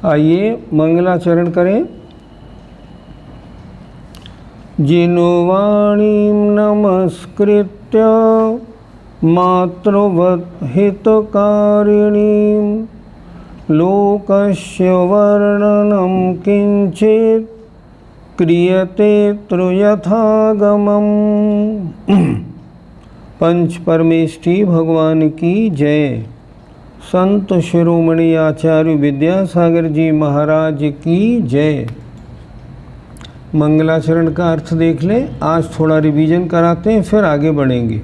आइए मंगलाचरण करें। जिनवाणीं नमस्कृत्य मातृवत् हितकारिणीं लोकस्य वर्णनं किंचित् क्रियते यथागमम्। पंच परमेष्ठी भगवान की जय। संत शिरोमणि आचार्य विद्यासागर जी महाराज की जय। मंगलाचरण का अर्थ देख लें। आज थोड़ा रिवीजन कराते हैं, फिर आगे बढ़ेंगे।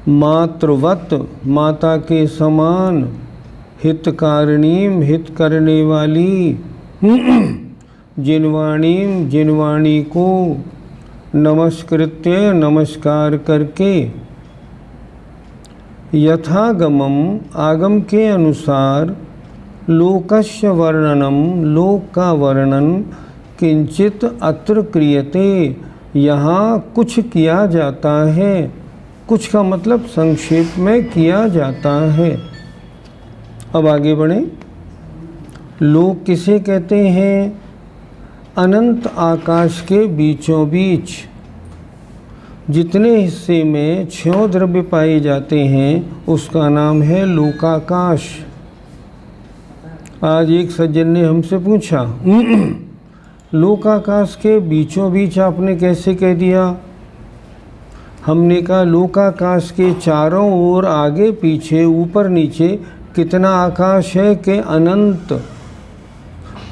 मातृवत, माता के समान, हितकारिणीम, हित करने वाली, जिनवाणीम, जिनवाणी को, नमस्कृत्य, नमस्कार करके, यथागमम, आगम के अनुसार, लोकस्य वर्णनम, लोक का वर्णन, किंचित अत्र क्रियते, यहाँ कुछ किया जाता है। कुछ का मतलब संक्षेप में किया जाता है। अब आगे बढ़ें। लोक किसे कहते हैं? अनंत आकाश के बीचों बीच जितने हिस्से में 6 द्रव्य पाए जाते हैं उसका नाम है लोकाकाश। आज एक सज्जन ने हमसे पूछा, लोकाकाश के बीचों बीच आपने कैसे कह दिया? हमने कहा लोकाकाश के चारों ओर, आगे पीछे, ऊपर नीचे कितना आकाश है कि अनंत।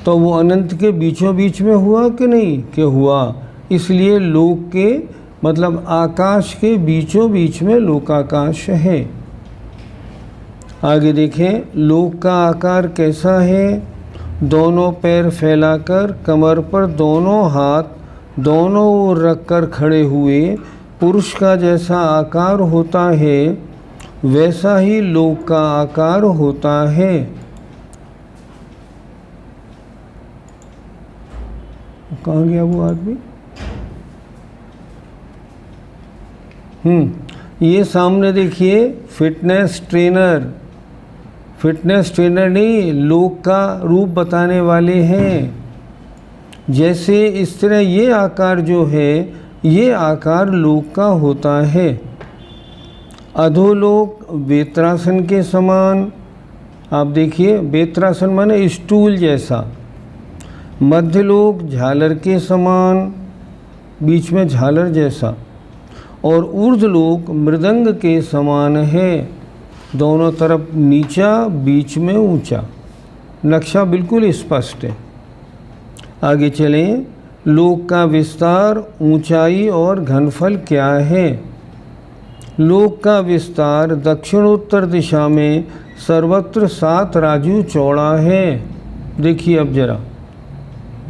तो वो अनंत के बीचों बीच में हुआ कि नहीं कि हुआ। इसलिए लोक के मतलब आकाश के बीचों बीच में लोकाकाश है। आगे देखें, लोक का आकार कैसा है? दोनों पैर फैलाकर, कमर पर दोनों हाथ दोनों ओर रखकर खड़े हुए पुरुष का जैसा आकार होता है वैसा ही लोक का आकार होता है। कहाँ गया वो आदमी? ये सामने देखिए, फिटनेस ट्रेनर। फिटनेस ट्रेनर नहीं, लोक का रूप बताने वाले हैं। जैसे इस तरह ये आकार जो है, ये आकार लोक का होता है। अधोलोक वेत्रासन के समान, आप देखिए, वेत्रासन माने स्टूल जैसा। मध्यलोक झालर के समान, बीच में झालर जैसा। और ऊर्ध्वलोक मृदंग के समान है, दोनों तरफ नीचा, बीच में ऊंचा। नक्शा बिल्कुल स्पष्ट है। आगे चलें। लोक का विस्तार, ऊंचाई और घनफल क्या है? लोक का विस्तार दक्षिणोत्तर दिशा में सर्वत्र 7 राजू चौड़ा है। देखिए अब जरा,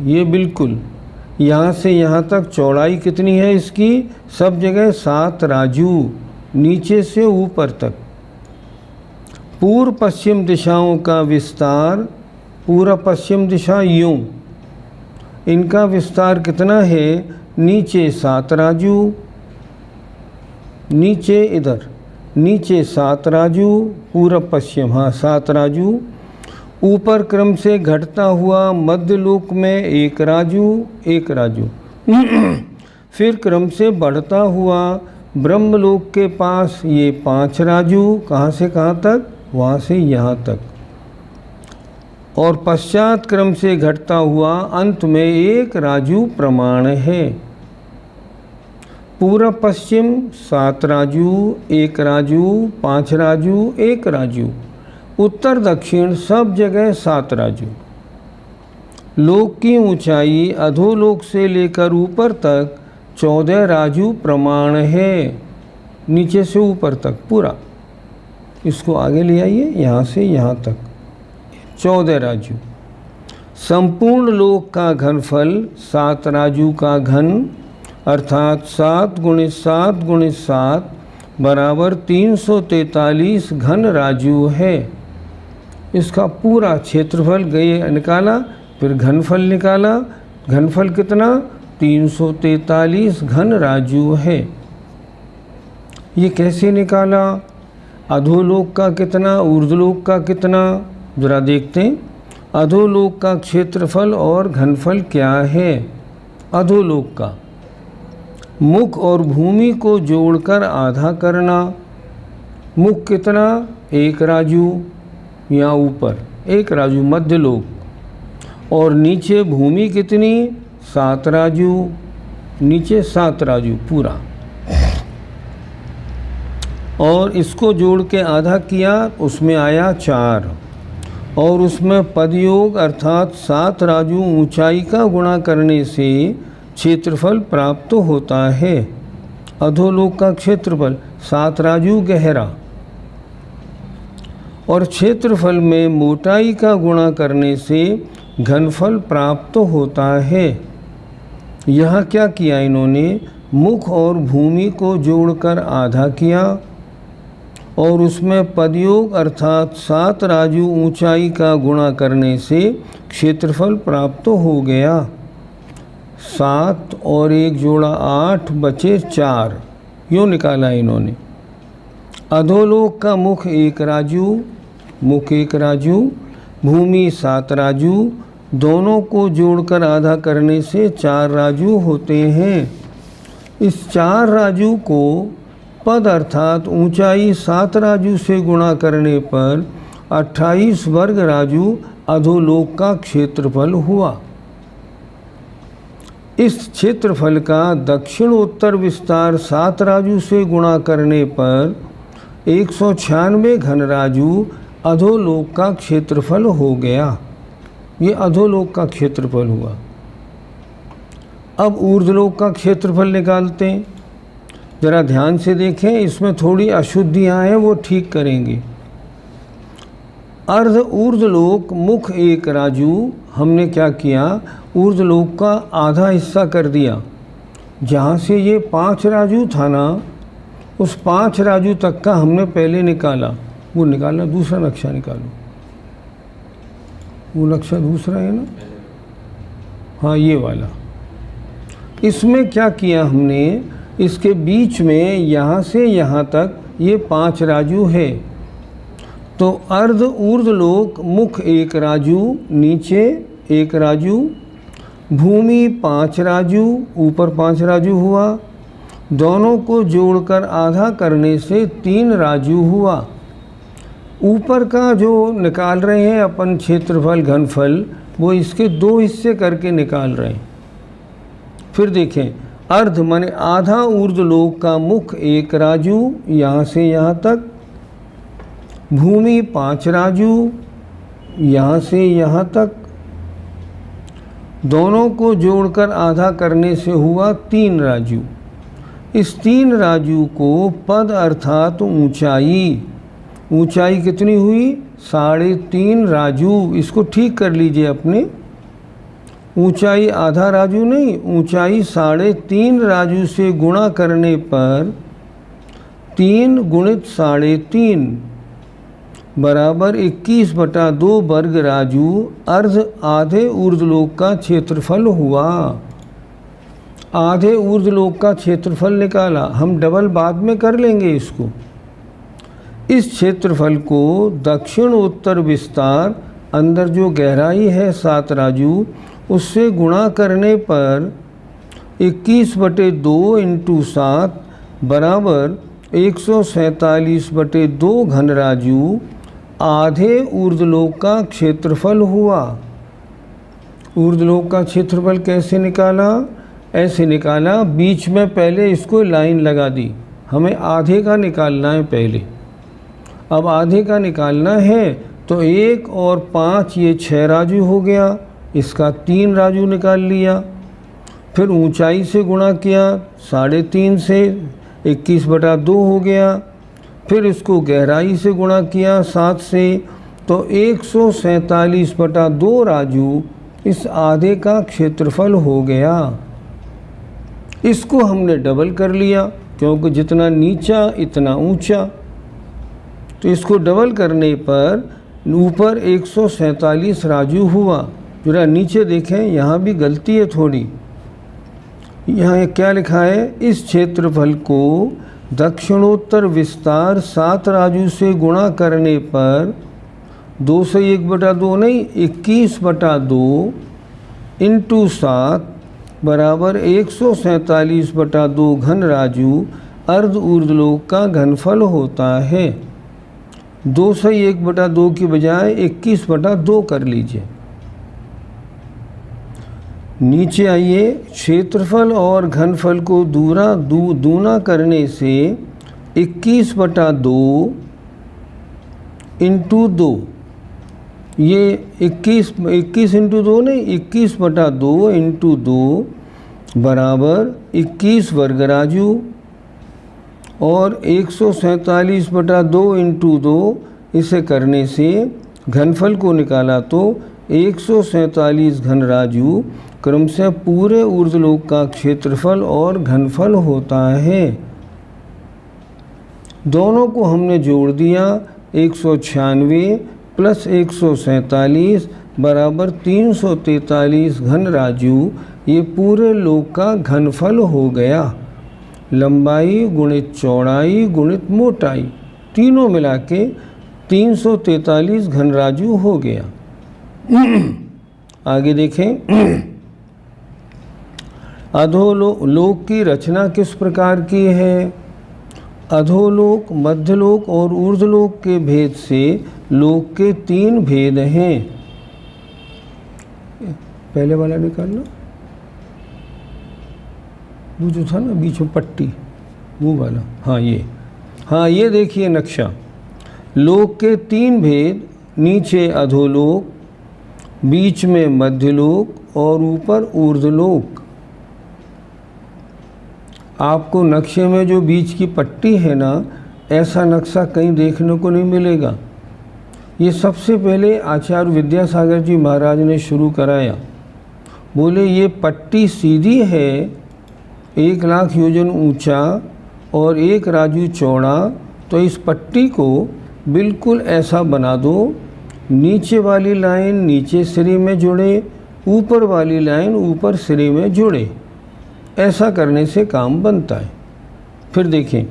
ये बिल्कुल यहाँ से यहाँ तक चौड़ाई कितनी है इसकी? सब जगह 7 राजू, नीचे से ऊपर तक। पूर्व पश्चिम दिशाओं का विस्तार, पूर्व पश्चिम दिशा यूं, इनका विस्तार कितना है? नीचे 7 राजू, नीचे इधर, नीचे 7 राजू, पूर्व पश्चिम, हाँ 7 राजू। ऊपर क्रम से घटता हुआ मध्यलोक में 1 राजू, 1 राजू। फिर क्रम से बढ़ता हुआ ब्रह्मलोक के पास ये 5 राजू। कहाँ से कहाँ तक? वहाँ से यहाँ तक। और पश्चात क्रम से घटता हुआ अंत में 1 राजू प्रमाण है। पूर्व पश्चिम 7 राजू, 1 राजू, 5 राजू, 1 राजू। उत्तर दक्षिण सब जगह 7 राजू। लोक की ऊंचाई अधोलोक से लेकर ऊपर तक 14 राजू प्रमाण है, नीचे से ऊपर तक पूरा। इसको आगे ले आइए, यहाँ से यहाँ तक 14 राजू। संपूर्ण लोक का घनफल 7 राजू का घन, अर्थात 7 × 7 × 7 बराबर 343 घन राजू है। इसका पूरा क्षेत्रफल गए निकाला, फिर घनफल निकाला। घनफल कितना? 343 घन राजू है। ये कैसे निकाला? अधोलोक का कितना, ऊर्ध्वलोक का कितना? जरा देखते हैं अधोलोक का क्षेत्रफल और घनफल क्या है। अधोलोक का मुख और भूमि को जोड़कर आधा करना। मुख कितना, 1 राजू, यहाँ ऊपर 1 राजू मध्यलोक, और नीचे भूमि कितनी, 7 राजू, नीचे 7 राजू पूरा, और इसको जोड़ के आधा किया, उसमें आया 4, और उसमें पदयोग अर्थात 7 राजू ऊंचाई का गुणा करने से क्षेत्रफल प्राप्त होता है। अधोलोक का क्षेत्रफल 7 राजू गहरा, और क्षेत्रफल में मोटाई का गुणा करने से घनफल प्राप्त होता है। यहाँ क्या किया इन्होंने, मुख और भूमि को जोड़कर आधा किया, और उसमें पदयोग अर्थात 7 राजू ऊंचाई का गुणा करने से क्षेत्रफल प्राप्त हो गया। 7 और 1 जोड़ा 8 बचे 4, यूँ निकाला इन्होंने। अधोलोक का मुख 1 राजू, मुख 1 राजू, भूमि 7 राजू, दोनों को जोड़कर आधा करने से 4 राजू होते हैं। इस 4 राजू को पद अर्थात ऊंचाई 7 राजू से गुणा करने पर 28 वर्ग राजू अधोलोक का क्षेत्रफल हुआ। इस क्षेत्रफल का दक्षिण उत्तर विस्तार 7 राजू से गुणा करने पर 196 घन राजू अधोलोक का क्षेत्रफल हो गया। ये अधोलोक का क्षेत्रफल हुआ। अब ऊर्ध्वलोक का क्षेत्रफल निकालते हैं। ज़रा ध्यान से देखें, इसमें थोड़ी अशुद्धियाँ हैं, वो ठीक करेंगे। अर्ध ऊर्ध्वलोक मुख 1 राजू, हमने क्या किया, ऊर्ध्वलोक का आधा हिस्सा कर दिया। जहाँ से ये 5 राजू था ना, उस 5 राजू तक का हमने पहले निकाला। वो निकाला, दूसरा नक्शा निकालो, वो नक्शा दूसरा है ना, हाँ ये वाला। इसमें क्या किया हमने, इसके बीच में यहाँ से यहाँ तक ये 5 राजू है, तो अर्ध ऊर्ध्वलोक मुख 1 राजू, नीचे 1 राजू, भूमि 5 राजू, ऊपर 5 राजू हुआ, दोनों को जोड़कर आधा करने से 3 राजू हुआ। ऊपर का जो निकाल रहे हैं अपन क्षेत्रफल घनफल, वो इसके 2 हिस्से करके निकाल रहे हैं। फिर देखें, अर्ध माने आधा ऊर्ध्वलोक का मुख 1 राजू, यहाँ से यहाँ तक, भूमि 5 राजू, यहाँ से यहाँ तक, दोनों को जोड़कर आधा करने से हुआ 3 राजू। इस 3 राजू को पद अर्थात ऊंचाई, ऊंचाई कितनी हुई, 3.5 राजू। इसको ठीक कर लीजिए अपने, ऊंचाई आधा राजू नहीं, ऊंचाई 3.5 राजू से गुणा करने पर 3 गुणित 3.5 बराबर 21/2 वर्ग राजू अर्ध आधे ऊर्ध्वलोक का क्षेत्रफल हुआ। आधे ऊर्ध्वलोक का क्षेत्रफल निकाला, हम डबल बाद में कर लेंगे इसको। इस क्षेत्रफल को दक्षिण उत्तर विस्तार, अंदर जो गहराई है 7 राजू, उससे गुणा करने पर 21/2 × 7 बराबर 147/2 घन राजू आधे ऊर्ध्वलोक का क्षेत्रफल हुआ। ऊर्ध्वलोक का क्षेत्रफल कैसे निकाला, ऐसे निकाला, बीच में पहले इसको लाइन लगा दी। हमें आधे का निकालना है पहले। अब आधे का निकालना है तो 1 और 5 ये 6 राजू हो गया, इसका 3 राजू निकाल लिया। फिर ऊंचाई से गुणा किया 3.5 से, 21/2 हो गया। फिर इसको गहराई से गुणा किया 7 से, तो 147/2 राजू इस आधे का क्षेत्रफल हो गया। इसको हमने डबल कर लिया, क्योंकि जितना नीचा इतना ऊंचा, तो इसको डबल करने पर ऊपर 147 राजू हुआ। जरा नीचे देखें, यहाँ भी गलती है थोड़ी। यहाँ क्या लिखा है, इस क्षेत्रफल को दक्षिणोत्तर विस्तार 7 राजू से गुणा करने पर 2 से 1/2 नहीं, 21/2 इंटू 7 बराबर 147/2 घन राजू अर्ध ऊर्ध्वलोक का घनफल होता है। 2 से 1/2 की बजाय 21/2 कर लीजिए। नीचे आइए, क्षेत्रफल और घनफल को दूना करने से 21/2 इंटू 2, ये 21 इंटू 2 नहीं, 21/2 इंटू 2 बराबर 21 वर्ग राजू, और 147/2 इंटू 2 इसे करने से घनफल को निकाला तो 147 घन राजू क्रमशः पूरे ऊर्ध्वलोक का क्षेत्रफल और घनफल होता है। दोनों को हमने जोड़ दिया, 196 प्लस 147 बराबर 343 घन राजू, ये पूरे लोक का घनफल हो गया। लंबाई गुणित चौड़ाई गुणित मोटाई, तीनों मिला के 343 घन राजू हो गया। आगे देखें, अधोलोक की रचना किस प्रकार की है। अधोलोक, मध्यलोक और ऊर्ध्वलोक के भेद से लोक के 3 भेद हैं। पहले वाला निकालना, वो जो था ना बीच में पट्टी, वो वाला, हाँ ये देखिए नक्शा। लोक के 3 भेद, नीचे अधोलोक, बीच में मध्यलोक और ऊपर ऊर्ध्वलोक। आपको नक्शे में जो बीच की पट्टी है ना, ऐसा नक्शा कहीं देखने को नहीं मिलेगा। ये सबसे पहले आचार्य विद्यासागर जी महाराज ने शुरू कराया। बोले ये पट्टी सीधी है, 1 लाख योजन ऊंचा और 1 राजू चौड़ा, तो इस पट्टी को बिल्कुल ऐसा बना दो, नीचे वाली लाइन नीचे सिरे में जुड़े, ऊपर वाली लाइन ऊपर सिरे में जुड़े। ऐसा करने से काम बनता है। फिर देखें,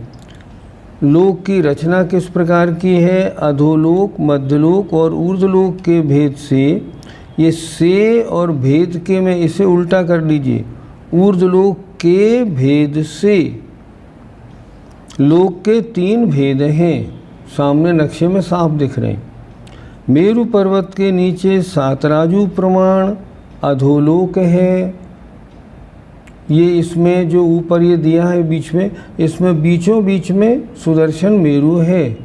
लोक की रचना किस प्रकार की है। अधोलोक, मध्यलोक और ऊर्ध्वलोक के भेद से, ये से और भेद के में इसे उल्टा कर लीजिए, ऊर्ध्वलोक के भेद से लोक के 3 भेद हैं, सामने नक्शे में साफ दिख रहे हैं। मेरु पर्वत के नीचे सातराजू प्रमाण अधोलोक है। ये इसमें जो ऊपर ये दिया है बीच में, इसमें बीचों बीच में सुदर्शन मेरु है।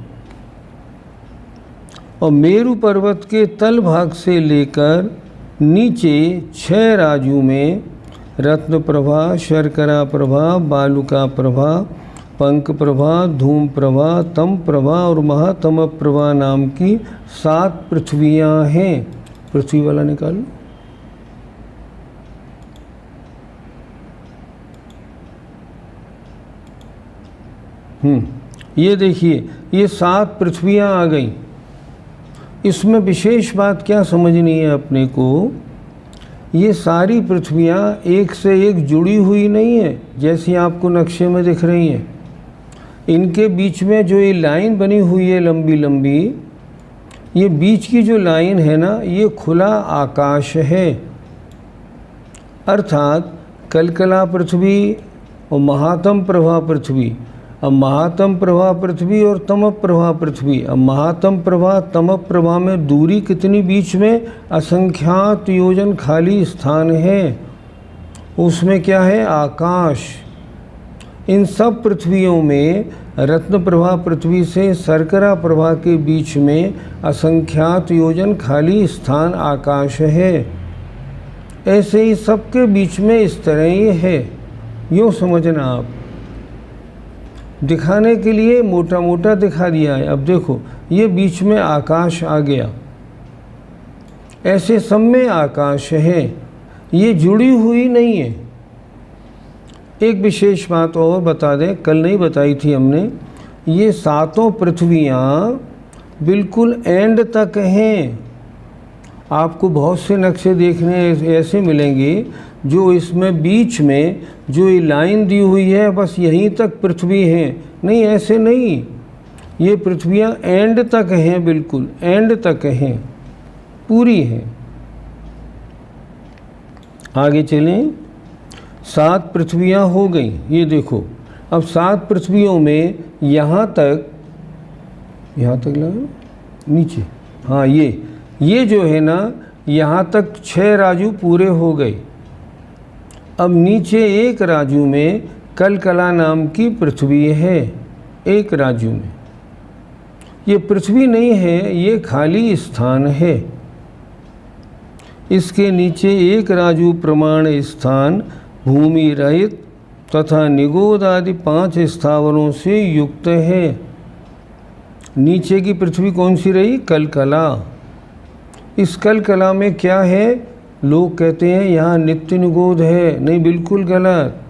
और मेरु पर्वत के तल भाग से लेकर नीचे 6 राजू में रत्न प्रभा, शर्करा प्रभा, बालुका प्रभा, पंक प्रभा, धूम प्रभा, तम प्रभा और महातम प्रभा नाम की 7 पृथ्वियाँ हैं। पृथ्वी वाला निकालो। ये देखिए, ये 7 पृथ्वियाँ आ गई। इसमें विशेष बात क्या समझनी है अपने को, ये सारी पृथ्वियाँ एक से एक जुड़ी हुई नहीं है जैसी आपको नक्शे में दिख रही हैं। इनके बीच में जो ये लाइन बनी हुई है लंबी लंबी, ये बीच की जो लाइन है ना, ये खुला आकाश है। अर्थात कलकला पृथ्वी और महातम प्रभा पृथ्वी। अब महातम प्रभा पृथ्वी और तम प्रभा पृथ्वी। अब महातम प्रभा तम प्रभा में दूरी कितनी बीच में, असंख्यात योजन खाली स्थान है, उसमें क्या है, आकाश। इन सब पृथ्वियों में रत्न प्रभा पृथ्वी से शर्करा प्रभा के बीच में असंख्यात योजन खाली स्थान आकाश है। ऐसे ही सबके बीच में इस तरह ही है। यूँ समझना आप, दिखाने के लिए मोटा मोटा दिखा दिया है। अब देखो, ये बीच में आकाश आ गया, ऐसे सब में आकाश है, ये जुड़ी हुई नहीं है। एक विशेष बात और बता दें, कल नहीं बताई थी हमने, ये 7 पृथ्वियाँ बिल्कुल एंड तक हैं। आपको बहुत से नक्शे देखने ऐसे मिलेंगे जो इसमें बीच में जो ये लाइन दी हुई है बस यहीं तक पृथ्वी है। नहीं, ऐसे नहीं, ये पृथ्वियाँ एंड तक हैं, बिल्कुल एंड तक हैं, पूरी हैं। आगे चलें। 7 पृथ्वियाँ हो गई, ये देखो। अब 7 पृथ्वियों में यहाँ तक लगा नीचे, हाँ ये जो है ना, यहाँ तक 6 राजू पूरे हो गए। अब नीचे एक राजू में कलकला नाम की पृथ्वी है। एक राजू में ये पृथ्वी नहीं है, ये खाली स्थान है। इसके नीचे एक राजू प्रमाण स्थान भूमि रहित तथा निगोद आदि 5 स्थावरों से युक्त है। नीचे की पृथ्वी कौन सी रही? कलकला। इस कलकला में क्या है? लोग कहते हैं यहाँ नित्य निगोद है, नहीं, बिल्कुल गलत।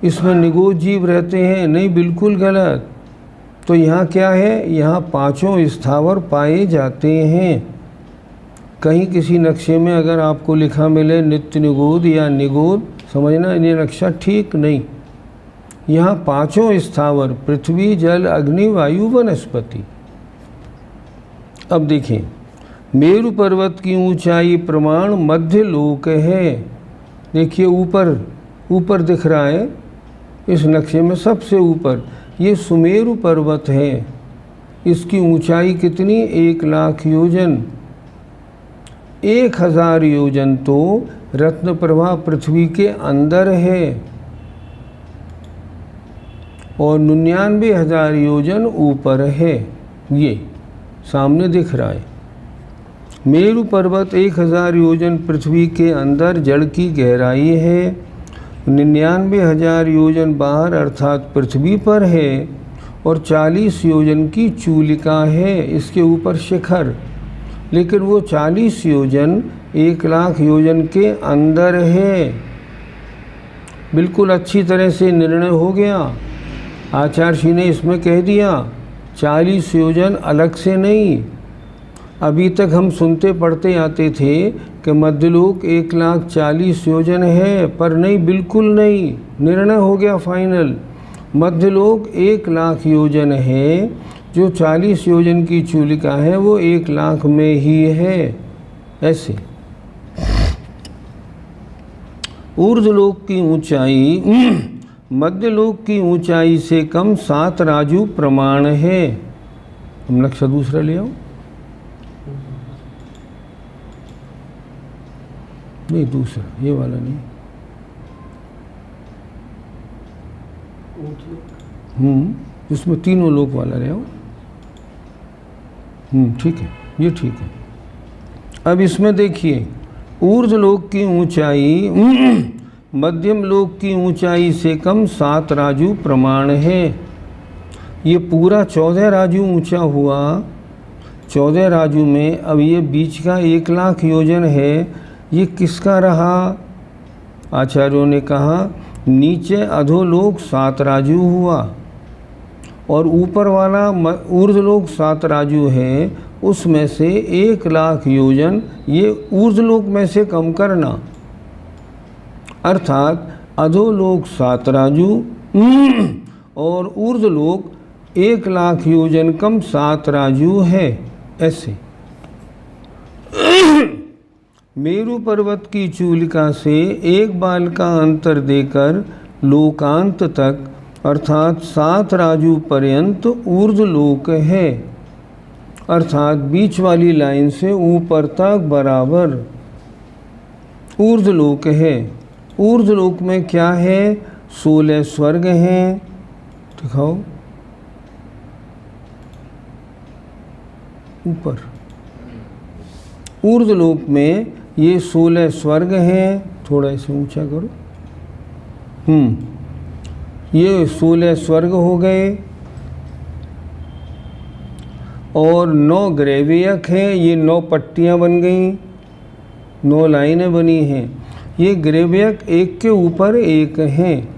इसमें निगोद जीव रहते हैं, नहीं, बिल्कुल गलत। तो यहाँ क्या है? यहाँ 5 स्थावर पाए जाते हैं। कहीं किसी नक्शे में अगर आपको लिखा मिले नित्य निगोद या निगोद, समझना ये नक्शा ठीक नहीं। यहाँ 5 स्थावर पृथ्वी, जल, अग्नि, वायु, वनस्पति। अब देखें, मेरु पर्वत की ऊंचाई प्रमाण मध्य लोक है। देखिए ऊपर दिख रहा है इस नक्शे में, सबसे ऊपर ये सुमेरु पर्वत है। इसकी ऊंचाई कितनी? 1 लाख योजन। 1000 योजन तो रत्न प्रभा पृथ्वी के अंदर है और 99,000 योजन ऊपर है। ये सामने दिख रहा है। मेरु पर्वत 1000 योजन पृथ्वी के अंदर जड़ की गहराई है, 99,000 योजन बाहर अर्थात पृथ्वी पर है और 40 योजन की चूलिका है इसके ऊपर शिखर। लेकिन वो 40 योजन 1 लाख योजन के अंदर है। बिल्कुल अच्छी तरह से निर्णय हो गया। आचार्य ने इसमें कह दिया 40 योजन अलग से नहीं। अभी तक हम सुनते पढ़ते आते थे कि मध्यलोक 1,40,000 योजन है, पर नहीं, बिल्कुल नहीं। निर्णय हो गया फाइनल। मध्यलोक 1 लाख योजन है, जो 40 योजन की चूलिका है वो 1 लाख में ही है। ऐसे ऊर्ध्वलोक की ऊंचाई मध्यलोक की ऊंचाई से कम 7 राजू प्रमाण है। हम नक्शा दूसरा ले आओ। नहीं, दूसरा, ये वाला नहीं। इसमें 3 लोक वाला ले आओ। ठीक है, ये ठीक है। अब इसमें देखिए, ऊर्ध्वलोक की ऊंचाई मध्यम लोक की ऊंचाई से कम 7 राजू प्रमाण है। ये पूरा 14 राजू ऊंचा हुआ। 14 राजू में अब ये बीच का 1 लाख योजन है, ये किसका रहा? आचार्यों ने कहा नीचे अधोलोक 7 राजू हुआ और ऊपर वाला ऊर्ध्वलोक 7 राजू है, उसमें से 1 लाख योजन ये ऊर्ध्वलोक में से कम करना, अर्थात अधोलोक 7 राजू और ऊर्ध्वलोक 1 लाख योजन कम 7 राजू है। ऐसे मेरु पर्वत की चूलिका से 1 बाल का अंतर देकर लोकांत तक अर्थात 7 राजू पर्यंत ऊर्ध्वलोक है, अर्थात बीच वाली लाइन से ऊपर तक बराबर ऊर्ध्वलोक है। ऊर्ध्वलोक में क्या है? 16 स्वर्ग हैं। दिखाओ ऊपर। ऊर्ध्वलोक में ये 16 स्वर्ग हैं। थोड़ा इसे ऊंचा करो। ये 16 स्वर्ग हो गए और 9 ग्रेवियक हैं। ये 9 पट्टियां बन गई, 9 लाइनें बनी हैं। ये ग्रेवियक एक के ऊपर एक हैं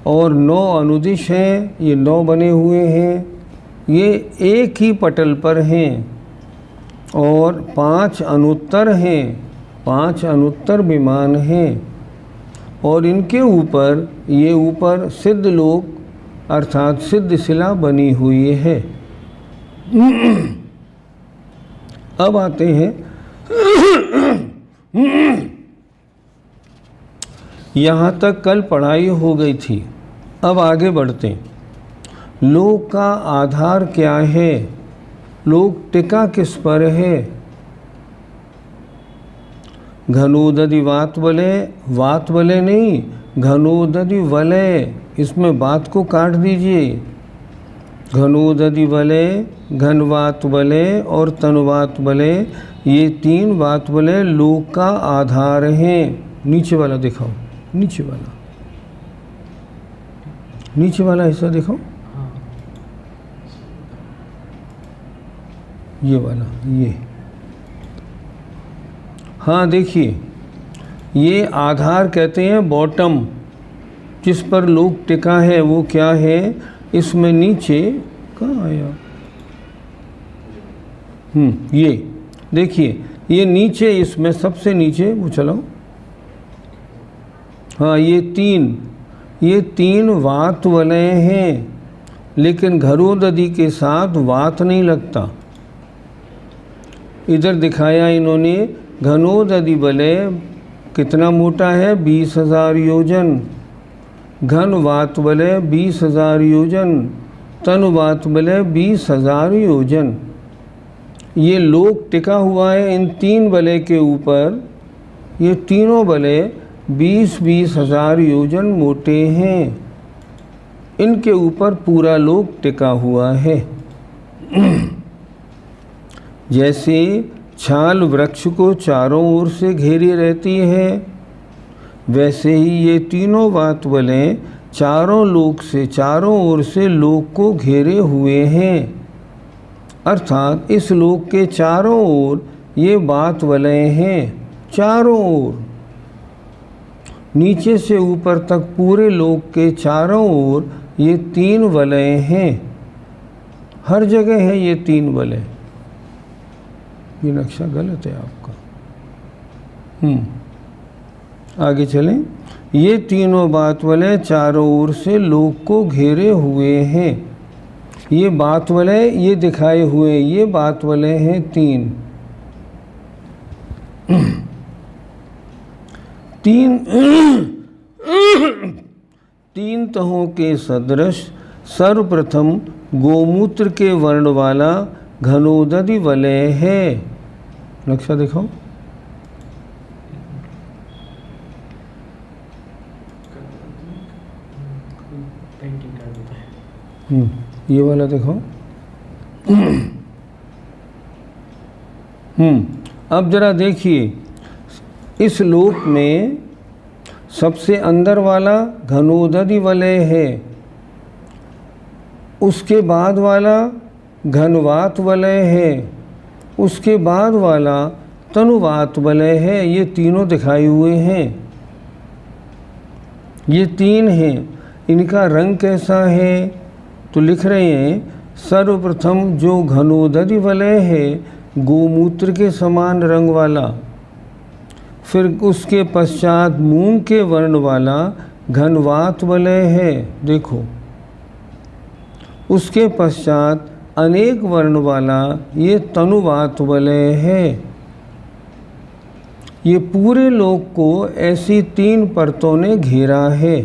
और 9 अनुदिश हैं। ये 9 बने हुए हैं। ये एक ही पटल पर हैं और 5 अनुत्तर हैं, 5 अनुत्तर विमान हैं और इनके ऊपर ये ऊपर सिद्धलोक अर्थात सिद्ध शिला बनी हुई है। अब आते हैं यहाँ तक कल पढ़ाई हो गई थी। अब आगे बढ़ते हैं। लोक का आधार क्या है? लोक टिका किस पर है? घनोदधि वात वलय नहीं, घनोदधि वलय। इसमें बात को काट दीजिए। घनोदधि वलय, घनवात वलय और तनुवात वलय, ये 3 वात वलय लोक का आधार हैं। नीचे वाला दिखाओ, नीचे वाला, नीचे वाला हिस्सा दिखाओ। ये वाला, ये, हाँ देखिए, ये आधार कहते हैं बॉटम, जिस पर लोक टिका है वो क्या है? इसमें नीचे कहाँ आया? ये देखिए, ये नीचे, इसमें सबसे नीचे वो चलाओ। हाँ, ये तीन वात वलय हैं, लेकिन घरोदधि के साथ वात नहीं लगता। इधर दिखाया इन्होंने, घनोदधि वलय कितना मोटा है? 20,000 योजन। घन वात वलय 20,000 योजन। तन वात वलय 20,000 योजन। ये लोक टिका हुआ है इन 3 वलय के ऊपर। ये तीनों वलय 20-20 हज़ार योजन मोटे हैं। इनके ऊपर पूरा लोक टिका हुआ है। जैसे छाल वृक्ष को चारों ओर से घेरे रहती है, वैसे ही ये तीनों वात वलय चारों लोक से, चारों ओर से लोक को घेरे हुए हैं। अर्थात इस लोक के चारों ओर ये वात वलय हैं, चारों ओर, नीचे से ऊपर तक पूरे लोक के चारों ओर ये 3 वलय हैं। हर जगह है ये 3 वलय। ये नक्शा गलत है आपका। आगे चलें। ये तीनों वात वलय चारों ओर से लोक को घेरे हुए हैं। ये वात वलय, ये दिखाए हुए ये वात वलय हैं 3। तीन तहों के सदृश सर्वप्रथम गोमूत्र के वर्ण वाला घनोदधि वलय है। नक्शा दिखाओ। ये वाला देखो। अब जरा देखिए, इस लोक में सबसे अंदर वाला घनोदधि वलय है, उसके बाद वाला घनवात वलय है, उसके बाद वाला तनुवात वलय है। ये तीनों दिखाए हुए हैं। ये 3 हैं। इनका रंग कैसा है? तो लिख रहे हैं, सर्वप्रथम जो घनोदधि वलय है गोमूत्र के समान रंग वाला, फिर उसके पश्चात मूंग के वर्ण वाला घनवात वलय है, देखो। उसके पश्चात अनेक वर्ण वाला ये तनुवात वलय है। ये पूरे लोक को ऐसी 3 परतों ने घेरा है।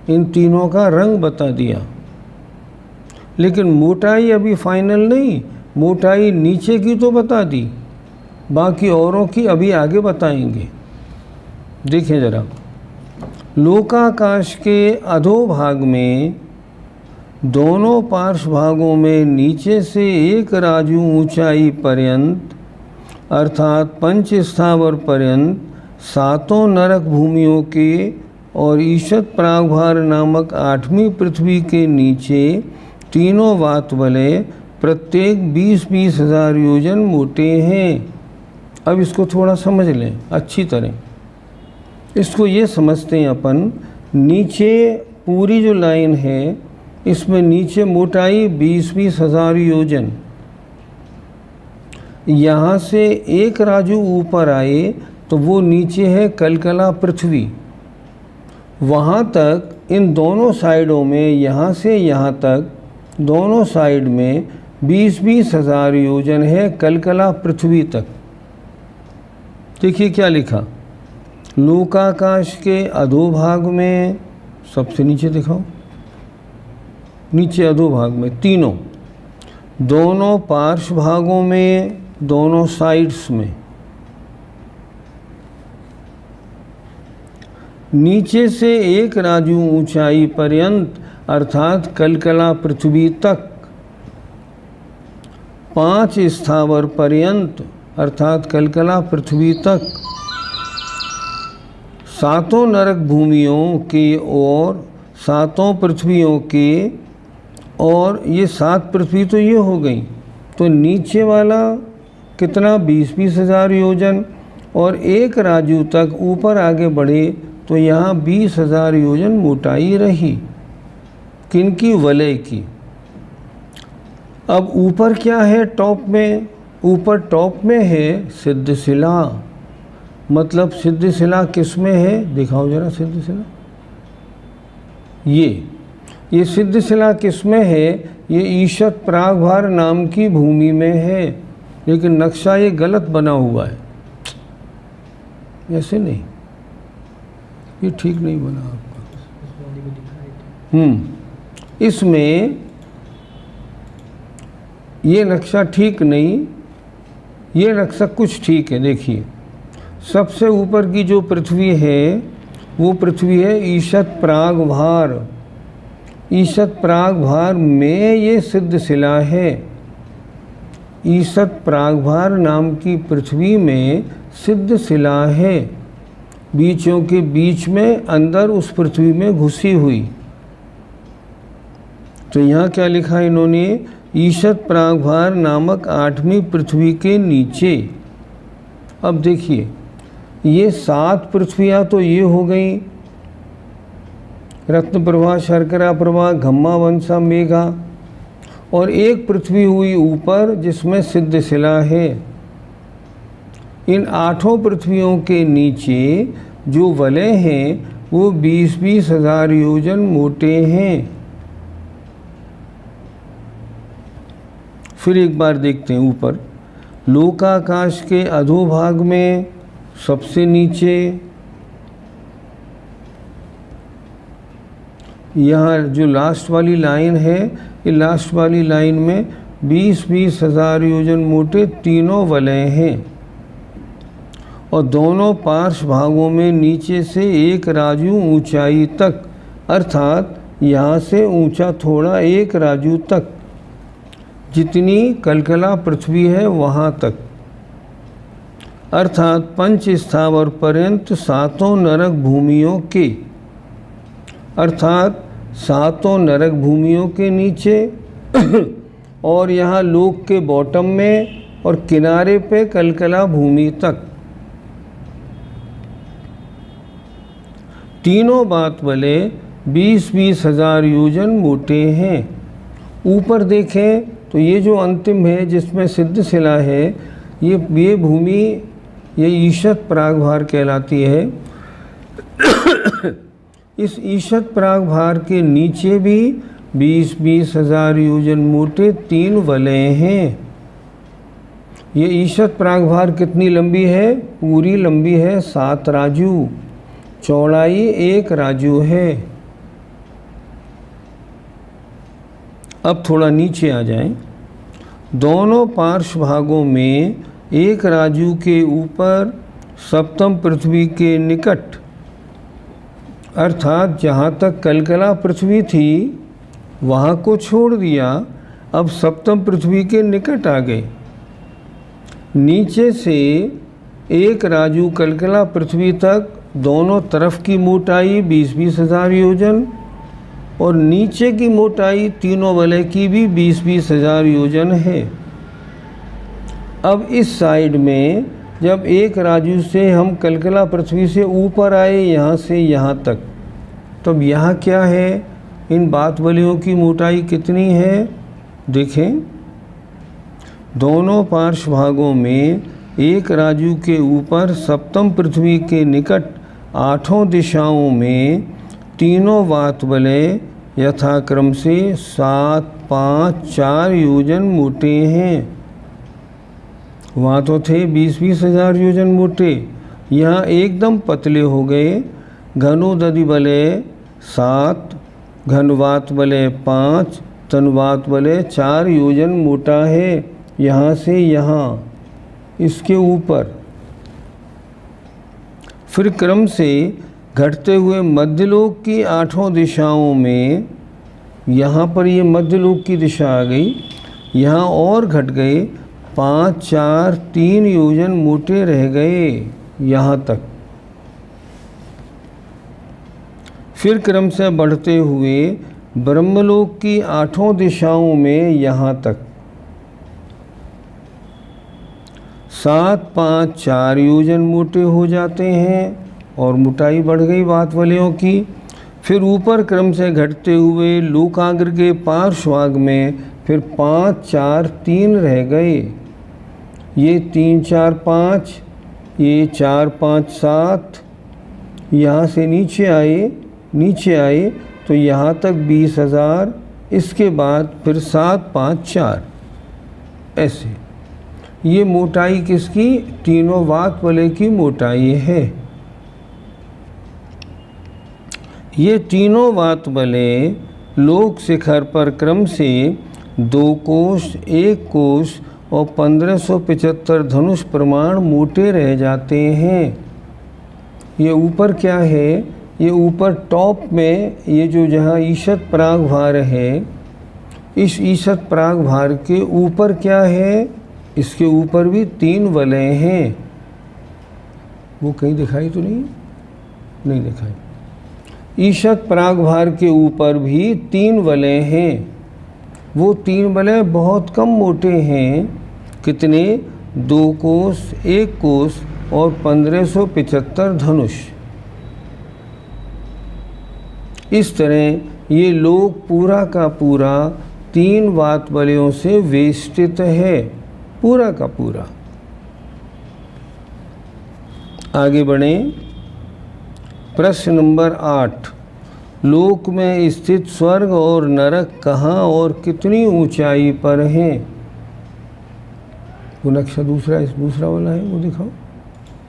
इन तीनों का रंग बता दिया, लेकिन मोटाई अभी फाइनल नहीं। मोटाई नीचे की तो बता दी, बाकी औरों की अभी आगे बताएंगे। देखें जरा, लोकाकाश के अधोभाग में दोनों पार्श्व भागों में नीचे से 1 राजू ऊंचाई पर्यंत, अर्थात पंच स्थावर पर्यंत 7 नरक भूमियों के और ईशत प्रागभार नामक 8वीं पृथ्वी के नीचे तीनों वात वलय प्रत्येक 20-20 हज़ार योजन मोटे हैं। अब इसको थोड़ा समझ लें अच्छी तरह। इसको ये समझते हैं अपन, नीचे पूरी जो लाइन है इसमें नीचे मोटाई 20-20 हज़ार योजन। यहाँ से 1 राजू ऊपर आए तो वो नीचे है कलकला पृथ्वी। वहाँ तक इन दोनों साइडों में, यहाँ से यहाँ तक दोनों साइड में 20-20 हज़ार योजन है कलकला पृथ्वी तक। देखिए क्या लिखा, लोकाकाश के अधोभाग में, सबसे नीचे दिखाओ, नीचे अधोभाग में तीनों, दोनों पार्श्व भागों में, दोनों साइड्स में, नीचे से 1 राजू ऊंचाई पर्यंत अर्थात कलकला पृथ्वी तक, 5 स्थावर पर्यंत अर्थात कलकला पृथ्वी तक, 7 नरक भूमियों की और 7 पृथ्वियों के, और ये 7 पृथ्वी तो ये हो गई, तो नीचे वाला कितना 20-20 हज़ार योजन, और 1 राजू तक ऊपर आगे बढ़े तो यहाँ 20 हज़ार योजन मोटाई रही, किनकी, वलय की। अब ऊपर क्या है टॉप में, ऊपर टॉप में है सिद्धशिला, मतलब सिद्धशिला किस में है, दिखाओ जरा सिद्धशिला, ये सिद्धशिला किस में है, ये ईशत प्रागभार नाम की भूमि में है, लेकिन नक्शा ये गलत बना हुआ है, ऐसे नहीं, ये ठीक नहीं बना आपका। इसमें ये नक्शा ठीक नहीं, ये नक्शा कुछ ठीक है। देखिए सबसे ऊपर की जो पृथ्वी है वो पृथ्वी है ईशत प्रागभार, ईशत प्रागभार में ये सिद्धशिला है, ईशत प्रागभार नाम की पृथ्वी में सिद्धशिला है, बीचों के बीच में अंदर उस पृथ्वी में घुसी हुई। तो यहाँ क्या लिखा इन्होंने, ईशत प्रागभार नामक 8वीं पृथ्वी के नीचे। अब देखिए ये 7 पृथ्वियाँ तो ये हो गई, रत्न प्रभा, शर्करा प्रभा, घम्मा, वंशा, मेघा, और 1 पृथ्वी हुई ऊपर जिसमें सिद्धशिला है। इन 8 पृथ्वियों के नीचे जो वलय हैं वो 20-20 हज़ार योजन मोटे हैं। फिर एक बार देखते हैं ऊपर, लोकाकाश के अधोभाग में सबसे नीचे, यहाँ जो लास्ट वाली लाइन है, ये लास्ट वाली लाइन में 20-20 हज़ार योजन मोटे तीनों वलय हैं, और दोनों पार्श्व भागों में नीचे से 1 राजू ऊंचाई तक, अर्थात यहाँ से ऊंचा थोड़ा 1 राजू तक, जितनी कलकला पृथ्वी है वहाँ तक, अर्थात 5 स्थावर पर्यंत 7 नरक भूमियों के, अर्थात 7 नरक भूमियों के नीचे और यहाँ लोक के बॉटम में, और किनारे पे कलकला भूमि तक, तीनों बात वाले 20-20 हज़ार योजन मोटे हैं। ऊपर देखें तो ये जो अंतिम है जिसमें सिद्धशिला है, ये भूमि, ये ईशत प्रागभार कहलाती है। इस ईशत प्रागभार के नीचे भी 20-20 हज़ार योजन मोटे 3 वलय हैं। ये ईशत प्रागभार कितनी लंबी है, पूरी लंबी है 7 राजू, चौड़ाई 1 राजू है। अब थोड़ा नीचे आ जाएं, दोनों पार्श्व भागों में 1 राजू के ऊपर सप्तम पृथ्वी के निकट, अर्थात जहाँ तक कलकला पृथ्वी थी वहाँ को छोड़ दिया, अब सप्तम पृथ्वी के निकट आ गए। नीचे से 1 राजू कलकला पृथ्वी तक, दोनों तरफ की मोटाई 20-20 हज़ार योजन, और नीचे की मोटाई तीनों वलय की भी 20-20 हज़ार योजन है। अब इस साइड में जब 1 राजू से हम कलकला पृथ्वी से ऊपर आए, यहाँ से यहाँ तक, तब यहाँ क्या है, इन बात वलयों की मोटाई कितनी है, देखें, दोनों पार्श्व भागों में 1 राजू के ऊपर सप्तम पृथ्वी के निकट 8 दिशाओं में तीनों वात वलय यथाक्रम से 7, 5, 4 योजन मोटे हैं। वहाँ तो थे 20-20 हजार योजन मोटे, यहाँ एकदम पतले हो गए। घनोदधि वलय 7, घनवात वलय 5, तनवात वलय 4 योजन मोटा है, यहाँ से यहाँ इसके ऊपर। फिर क्रम से घटते हुए मध्यलोक की 8 दिशाओं में, यहाँ पर ये मध्यलोक की दिशा आ गई, यहाँ और घट गए 5, 4, 3 योजन मोटे रह गए यहाँ तक। फिर क्रम से बढ़ते हुए ब्रह्मलोक की 8 दिशाओं में यहाँ तक 7, 5, 4 योजन मोटे हो जाते हैं और मोटाई बढ़ गई वात वलयों की। फिर ऊपर क्रम से घटते हुए लोकाग्र के पार्श्वाग में फिर 5, 4, 3 रह गए। ये 3, 4, 5, ये 4, 5, 7, यहाँ से नीचे आए तो यहाँ तक 20,000। इसके बाद फिर 7, 5, 4 ऐसे। ये मोटाई किसकी? तीनों वात वलय की मोटाई है। ये तीनों वात वलय लोक शिखर पर क्रम से 2 कोष, 1 कोष और 1575 धनुष प्रमाण मोटे रह जाते हैं। ये ऊपर क्या है? ये ऊपर टॉप में ये जो जहाँ ईशत पराग भार है, इस ईशत पराग भार के ऊपर क्या है? इसके ऊपर भी 3 वलय हैं। वो कहीं दिखाई तो नहीं दिखाई। ईशत पराग भार के ऊपर भी 3 वलय हैं। वो 3 वलय बहुत कम मोटे हैं। कितने? 2 कोष, 1 कोष और 1575 धनुष। इस तरह ये लोक पूरा का पूरा 3 वात वलयों से वेष्टित है, पूरा का पूरा। आगे बढ़ें। प्रश्न नंबर 8। लोक में स्थित स्वर्ग और नरक कहाँ और कितनी ऊंचाई पर हैं? वो नक्शा दूसरा वाला है, वो दिखाओ।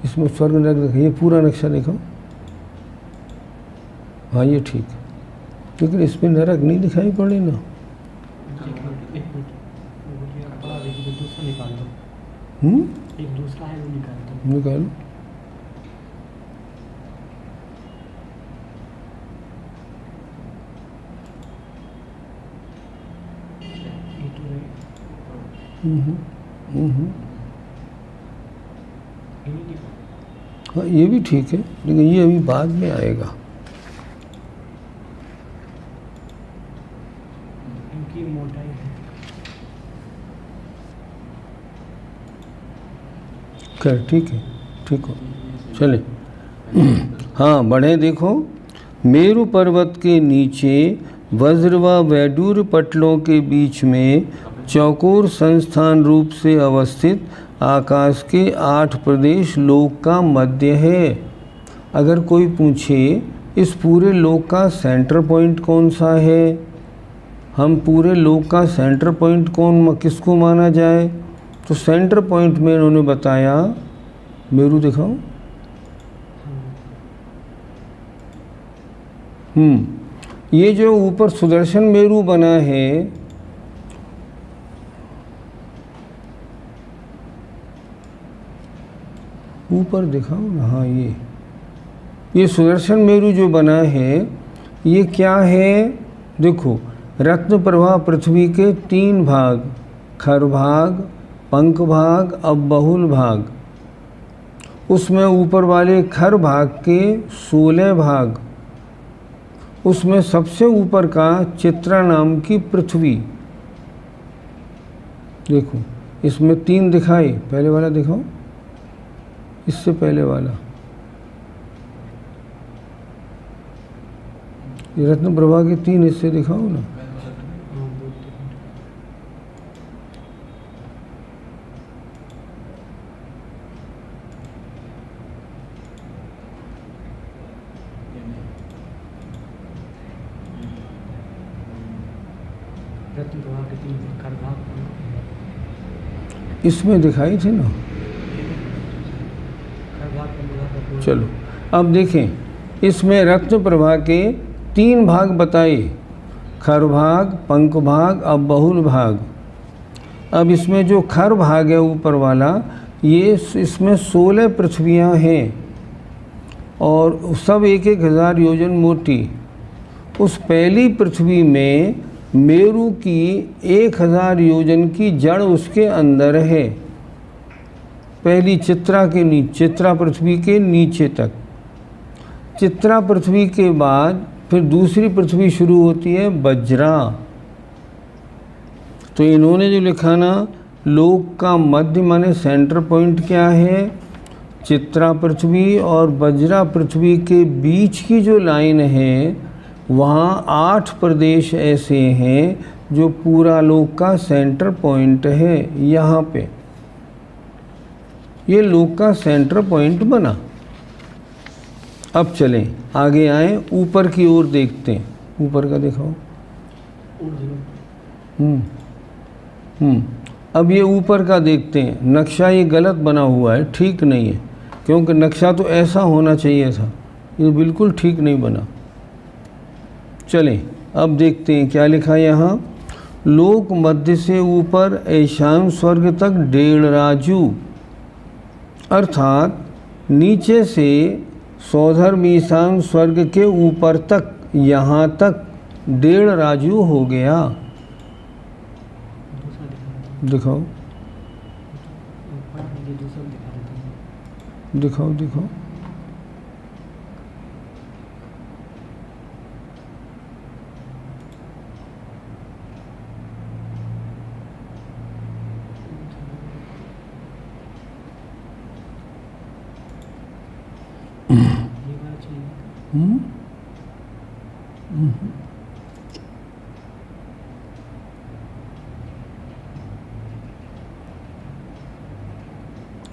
इसमें स्वर्ग नरक दिखाओ, ये पूरा नक्शा दिखाओ। हाँ ये ठीक है, लेकिन इसमें नरक नहीं दिखाई पड़े ना। एक दूसरा है वो निकालो। हाँ ये भी ठीक है, लेकिन ये अभी बाद में आएगा। इनकी मोटाई है। कर ठीक है, ठीक हो, चले। हाँ बढ़े। देखो, मेरु पर्वत के नीचे वज्र व वैडूर्य पटलों के बीच में चौकोर संस्थान रूप से अवस्थित आकाश के 8 प्रदेश लोक का मध्य है। अगर कोई पूछे इस पूरे लोक का सेंटर पॉइंट कौन सा है, हम पूरे लोक का सेंटर पॉइंट किसको माना जाए, तो सेंटर पॉइंट में इन्होंने बताया, मेरू दिखाओ। ये जो ऊपर सुदर्शन मेरू बना है, ऊपर दिखाओ ना। हाँ ये सुदर्शन मेरू जो बना है, ये क्या है? देखो, रत्न प्रभा पृथ्वी के 3 भाग, खर भाग, पंख भाग, अब बहुल भाग। उसमें ऊपर वाले खर भाग के 16 भाग, उसमें सबसे ऊपर का चित्रा नाम की पृथ्वी। देखो इसमें 3 दिखाए, पहले वाला दिखाओ, इससे पहले वाला, ये रत्न प्रभा के 3 हिस्से दिखाओ ना। पंचभाग के तीन खरभाग इसमें दिखाई थी ना। खरभाग पंचभाग का पूरा। चलो अब देखें, इसमें रत्न प्रभा के 3 भाग बताए, खर भाग, पंख भाग, अब बहुल भाग। अब इसमें जो खर भाग है ऊपर वाला, ये इसमें 16 पृथ्वियाँ हैं और सब 1,000 योजन मोटी। उस पहली पृथ्वी में मेरु की 1,000 योजन की जड़ उसके अंदर है, पहली चित्रा के नीचे, चित्रा पृथ्वी के नीचे तक। चित्रा पृथ्वी के बाद फिर दूसरी पृथ्वी शुरू होती है वज्रा। तो इन्होंने जो लिखा ना, लोक का मध्य माने सेंटर पॉइंट क्या है, चित्रा पृथ्वी और वज्रा पृथ्वी के बीच की जो लाइन है, वहाँ 8 प्रदेश ऐसे हैं जो पूरा लोक का सेंटर पॉइंट है। यहाँ पे ये लोक का सेंटर पॉइंट बना। अब चलें आगे आए, ऊपर की ओर देखते हैं। ऊपर का दिखाओ। अब ये ऊपर का देखते हैं। नक्शा ये गलत बना हुआ है, ठीक नहीं है, क्योंकि नक्शा तो ऐसा होना चाहिए था, ये बिल्कुल ठीक नहीं बना। चलें अब देखते हैं क्या लिखा है यहाँ। लोक मध्य से ऊपर ईशान स्वर्ग तक 1.5 राजू, अर्थात नीचे से सौधर्म ईशान स्वर्ग के ऊपर तक, यहाँ तक 1.5 राजू हो गया। दिखाओ दिखाओ दिखाओ।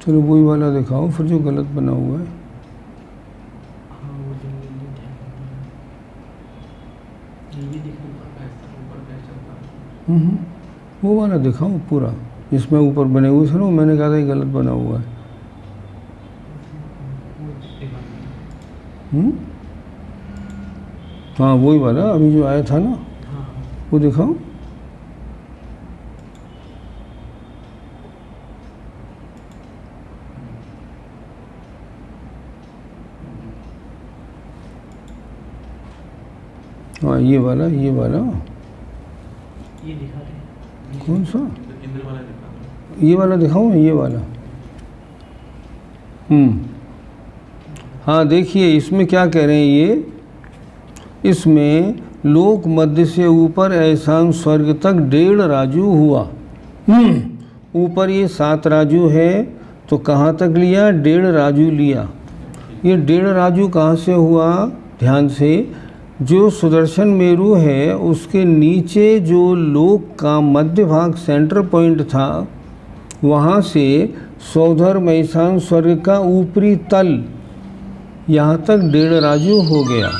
चलो वही वाला दिखाओ फिर जो गलत बना हुआ है। वो वाला दिखाओ पूरा, इसमें ऊपर बने हुए थे ना, मैंने कहा था ये गलत बना हुआ है। हाँ वही वाला अभी जो आया था ना, वो दिखाओ। हाँ ये वाला ये दिखा दे। कौन सा? ये वाला दिखाऊँ, ये वाला। हाँ देखिए इसमें क्या कह रहे हैं ये, इसमें लोक मध्य से ऊपर ऐसान स्वर्ग तक 1.5 राजू हुआ। ऊपर ये 7 राजू है, तो कहाँ तक लिया? 1.5 राजू लिया। ये 1.5 राजू कहाँ से हुआ? ध्यान से, जो सुदर्शन मेरु है उसके नीचे जो लोक का मध्य भाग सेंटर पॉइंट था, वहाँ से सौधर्म ईशान स्वर्ग का ऊपरी तल यहाँ तक 1.5 राजू हो गया।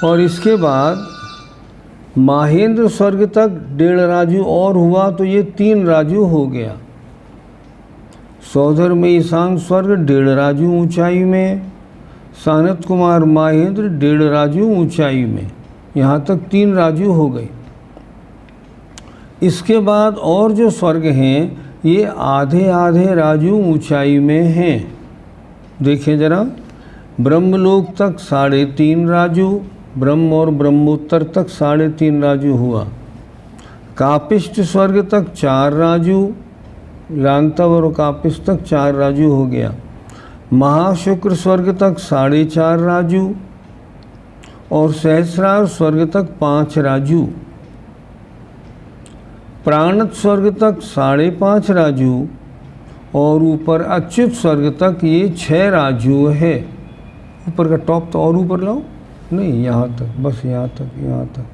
और इसके बाद माहेंद्र स्वर्ग तक 1.5 राजू और हुआ, तो ये 3 राजू हो गया। सौधर्म ईशान स्वर्ग 1.5 राजू ऊंचाई में, सानत कुमार माहेंद्र 1.5 राजू ऊंचाई में, यहाँ तक 3 राजू हो गए। इसके बाद और जो स्वर्ग हैं ये आधे आधे राजू ऊंचाई में हैं। देखिए जरा, ब्रह्मलोक तक 3.5 राजू, ब्रह्म और ब्रह्मोत्तर तक 3.5 राजू हुआ। कापिष्ट स्वर्ग तक 4 राजू, लांतव और कापिष्ट तक 4 राजू हो गया। महाशुक्र स्वर्ग तक 4.5 राजू और सहस्रार स्वर्ग तक 5 राजू। प्राणत स्वर्ग तक 5.5 राजू और ऊपर अच्युत स्वर्ग तक ये 6 राजू है। ऊपर का टॉप तो और ऊपर लाओ, नहीं यहाँ तक, बस यहाँ तक।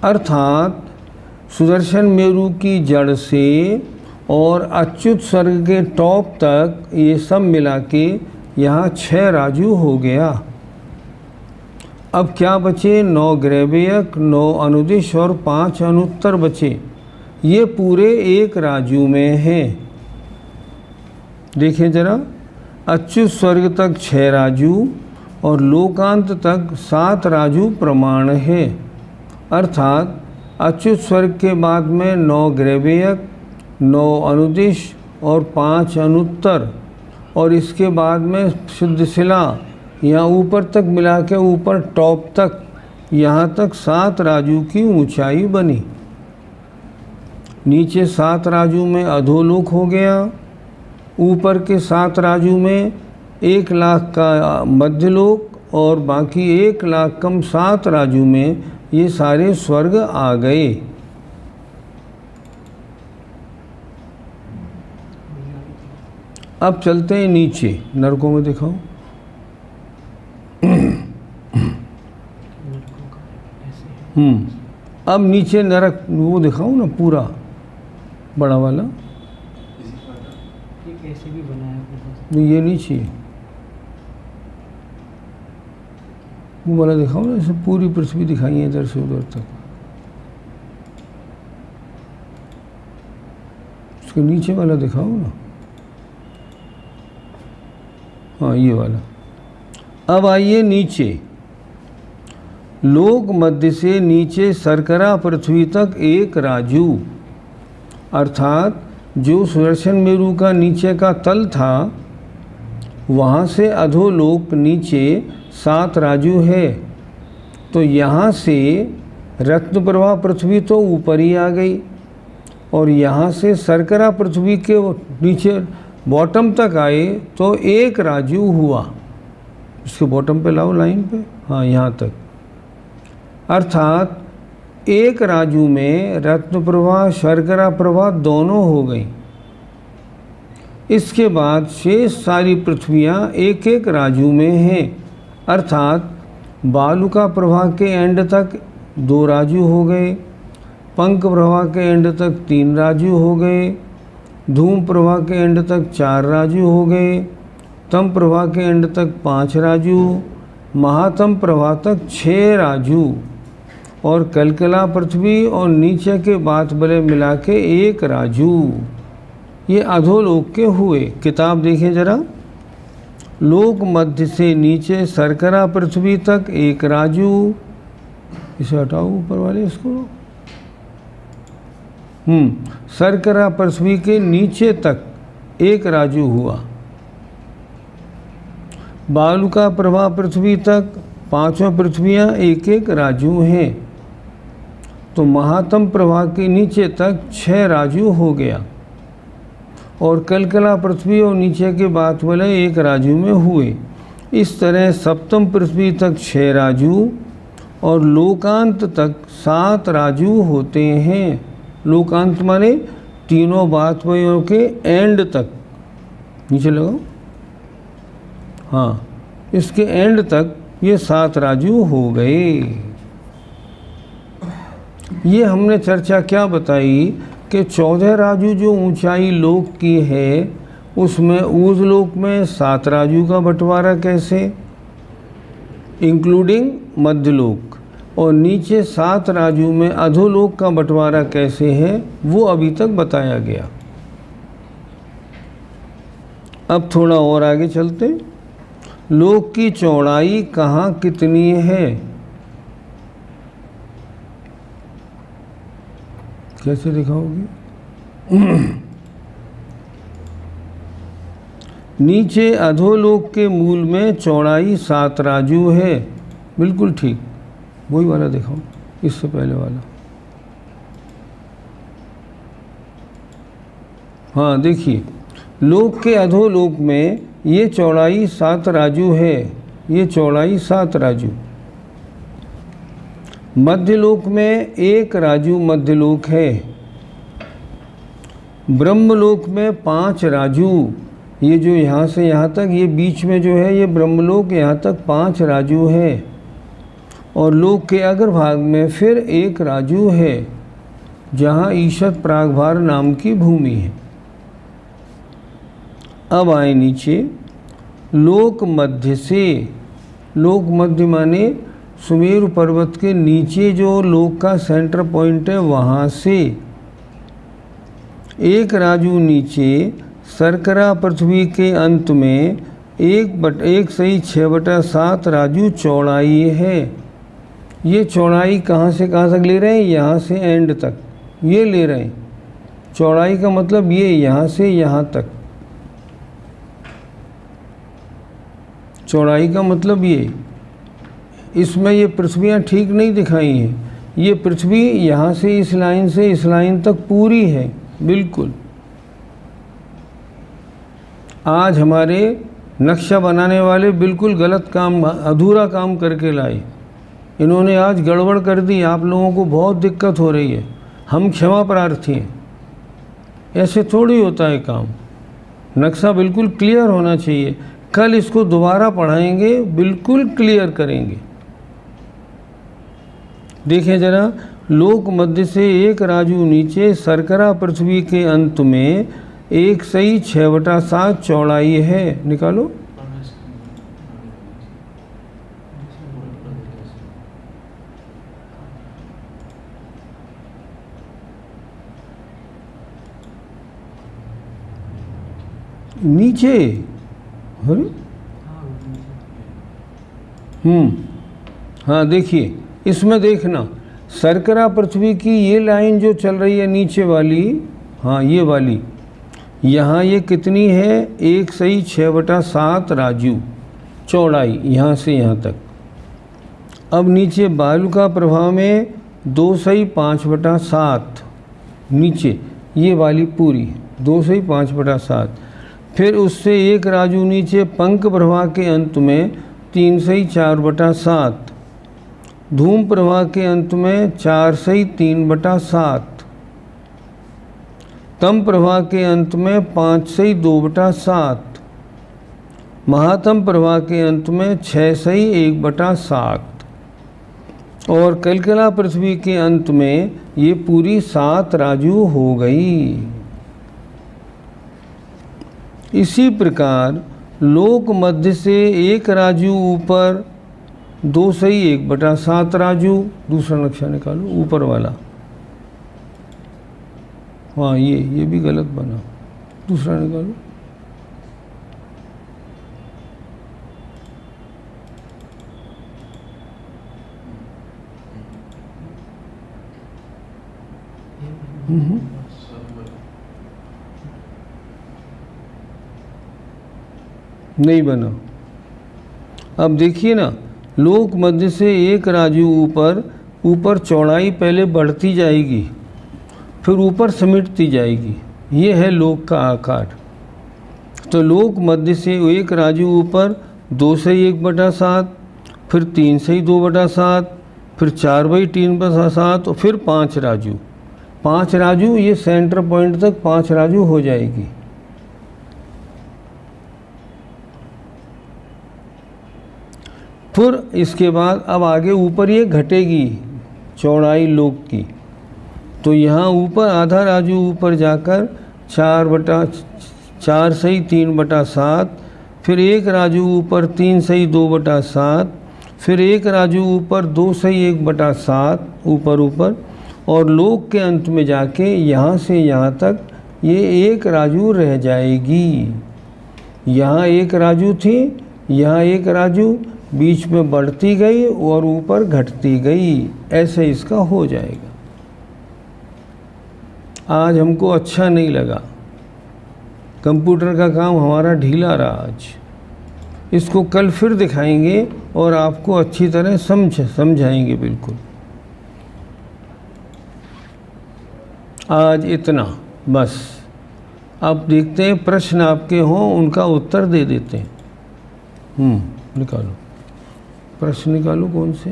अर्थात सुदर्शन मेरु की जड़ से और अच्युत स्वर्ग के टॉप तक ये सब मिला के यहाँ 6 राजू हो गया। अब क्या बचे? 9 ग्रैवेयक, 9 अनुदिश और 5 अनुत्तर बचे। ये पूरे एक राजू में हैं। देखिए जरा, अच्युत स्वर्ग तक 6 राजू और लोकांत तक 7 राजू प्रमाण है। अर्थात अच्युत स्वर्ग के बाद में 9 ग्रैवेयक, 9 अनुदिश और 5 अनुत्तर, और इसके बाद में शुद्ध शिला यहाँ ऊपर तक मिला के, ऊपर टॉप तक, यहाँ तक 7 राजू की ऊंचाई बनी। नीचे 7 राजू में अधोलोक हो गया, ऊपर के 7 राजू में 1 लाख का मध्यलोक और बाकी 1 लाख कम 7 राजू में ये सारे स्वर्ग आ गए। अब चलते हैं नीचे, नरकों में दिखाओ। अब नीचे नरक वो दिखाओ ना, पूरा बड़ा वाला। ऐसे भी बनाया नहीं, ये नीचे वो वाला दिखाओ ना, ऐसे पूरी पृथ्वी दिखाई है इधर से उधर तक। उसके नीचे वाला दिखाओ ना। हाँ, ये वाला। अब आइए नीचे। लोक मध्य से नीचे सरकरा पृथ्वी तक 1 राजू, अर्थात जो सुदर्शन मेरु का नीचे का तल था, वहाँ से अधोलोक नीचे 7 राजू है। तो यहाँ से रत्न प्रभा पृथ्वी तो ऊपर ही आ गई, और यहाँ से सरकरा पृथ्वी के नीचे बॉटम तक आए तो 1 राजू हुआ। इसके बॉटम पे लाओ लाइन पे, हाँ यहाँ तक। अर्थात 1 राजू में रत्न प्रभा शर्करा प्रभा दोनों हो गई। इसके बाद शेष सारी पृथ्वियाँ 1-1 राजू में हैं। अर्थात बालुका प्रभा के एंड तक 2 राजू हो गए, पंख प्रभा के एंड तक 3 राजू हो गए, धूम प्रभा के एंड तक 4 राजू हो गए, तम प्रभा के एंड तक 5 राजू, महातम प्रभा तक 6 राजू, और कलकला पृथ्वी और नीचे के बात बले मिला के 1 राजू। ये अधोलोक के हुए। किताब देखें जरा। लोक मध्य से नीचे सरकरा पृथ्वी तक 1 राजू। इसे हटाओ ऊपर वाले इसको। सरकरा पृथ्वी के नीचे तक 1 राजू हुआ। बालुका प्रभा पृथ्वी तक 5 पृथ्वियाँ 1-1 राजू हैं। तो महातम प्रभा के नीचे तक 6 राजू हो गया, और कलकला पृथ्वी और नीचे के बात वाले 1 राजू में हुए। इस तरह सप्तम पृथ्वी तक 6 राजू और लोकांत तक 7 राजू होते हैं। लोकांत माने तीनों बातवयों के एंड तक। नीचे लगाओ, हाँ, इसके एंड तक ये 7 राजू हो गए। ये हमने चर्चा क्या बताई कि 14 राजू जो ऊंचाई लोक की है, उसमें ऊर्ध्व लोक में 7 राजू का बंटवारा कैसे, इंक्लूडिंग मध्यलोक, और नीचे 7 राजू में अधोलोक का बंटवारा कैसे है, वो अभी तक बताया गया। अब थोड़ा और आगे चलते। लोक की चौड़ाई कहाँ कितनी है? कैसे दिखाओगे? नीचे अधोलोक के मूल में चौड़ाई 7 राजू है। बिल्कुल ठीक, वही वाला दिखाओ, इससे पहले वाला। हाँ देखिए, लोक के अधोलोक में ये चौड़ाई 7 राजू है। ये चौड़ाई 7 राजू। मध्यलोक में 1 राजू मध्यलोक है। ब्रह्मलोक में 5 राजू। ये जो यहाँ से यहाँ तक, ये बीच में जो है ये ब्रह्मलोक, यहाँ तक 5 राजू है। और लोक के अग्रभाग में फिर 1 राजू है, जहाँ ईशत प्रागभार नाम की भूमि है। अब आए नीचे। लोक मध्य से, लोक मध्य माने सुमेरु पर्वत के नीचे जो लोक का सेंटर पॉइंट है वहाँ से एक राजू नीचे शर्करा पृथ्वी के अंत में 1/6/7 राजू चौड़ाई है। ये चौड़ाई कहाँ से कहाँ तक ले रहे हैं? यहाँ से एंड तक ये ले रहे हैं। चौड़ाई का मतलब ये यहाँ से यहाँ तक, चौड़ाई का मतलब ये। इसमें ये पृथ्वियाँ ठीक नहीं दिखाई हैं। ये पृथ्वी यहाँ से इस लाइन तक पूरी है बिल्कुल। आज हमारे नक्शा बनाने वाले बिल्कुल गलत काम, अधूरा काम करके लाए। इन्होंने आज गड़बड़ कर दी, आप लोगों को बहुत दिक्कत हो रही है। हम क्षमा प्रार्थी हैं। ऐसे थोड़ी होता है काम। नक्शा बिल्कुल क्लियर होना चाहिए। कल इसको दोबारा पढ़ाएंगे, बिल्कुल क्लियर करेंगे। देखें जरा, लोक मध्य से एक राजू नीचे शर्करा पृथ्वी के अंत में 1/6/7 चौड़ाई है। निकालो। नीचे, अरे हाँ देखिए, इसमें देखना शर्करा पृथ्वी की ये लाइन जो चल रही है नीचे वाली, हाँ ये वाली, यहाँ ये कितनी है? 1/6/7 राजू चौड़ाई यहाँ से यहाँ तक। अब नीचे बालुका प्रभा में 2/5/7 नीचे ये वाली पूरी 2/5/7। फिर उससे एक राजू नीचे पंख प्रभा के अंत में 3/4/7, धूम प्रभा के अंत में 4/3/7, तम प्रभा के अंत में 5/2/7, महातम प्रभा के अंत में 6/1/7 और कलकला पृथ्वी के अंत में ये पूरी 7 राजू हो गई। इसी प्रकार लोक मध्य से एक राजू ऊपर 2/1/7 राजू। दूसरा नक्शा निकालो, ऊपर वाला। हाँ ये भी गलत बना। दूसरा निकालो। नहीं बना। अब देखिए ना, लोक मध्य से एक राजू ऊपर चौड़ाई पहले बढ़ती जाएगी, फिर ऊपर समेटती जाएगी। ये है लोक का आकार। तो लोक मध्य से एक राजू ऊपर 2/1/7, फिर 3/2/7, फिर 4/3/7 और फिर 5 राजू। 5 राजू, ये सेंटर पॉइंट तक 5 राजू हो जाएगी। फिर इसके बाद अब आगे ऊपर ये घटेगी चौड़ाई लोक की। तो यहाँ ऊपर आधा राजू ऊपर जाकर 4/3/7, फिर एक राजू ऊपर 3/2/7, फिर एक राजू ऊपर 2/1/7 ऊपर और लोक के अंत में जाके यहाँ से यहाँ तक ये एक राजू रह जाएगी। यहाँ एक राजू थी, यहाँ एक राजू, बीच में बढ़ती गई और ऊपर घटती गई। ऐसे इसका हो जाएगा। आज हमको अच्छा नहीं लगा, कंप्यूटर का काम हमारा ढीला रहा आज। इसको कल फिर दिखाएंगे और आपको अच्छी तरह समझाएंगे बिल्कुल। आज इतना बस। अब देखते हैं प्रश्न आपके हों, उनका उत्तर दे देते हैं। निकालो प्रश्न, निकालो कौन से।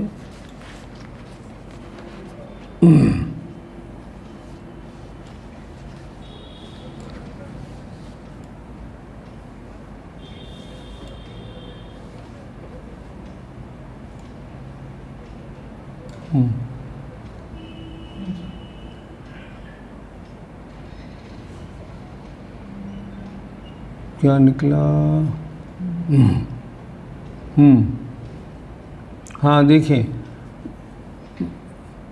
क्या निकला? हाँ देखें,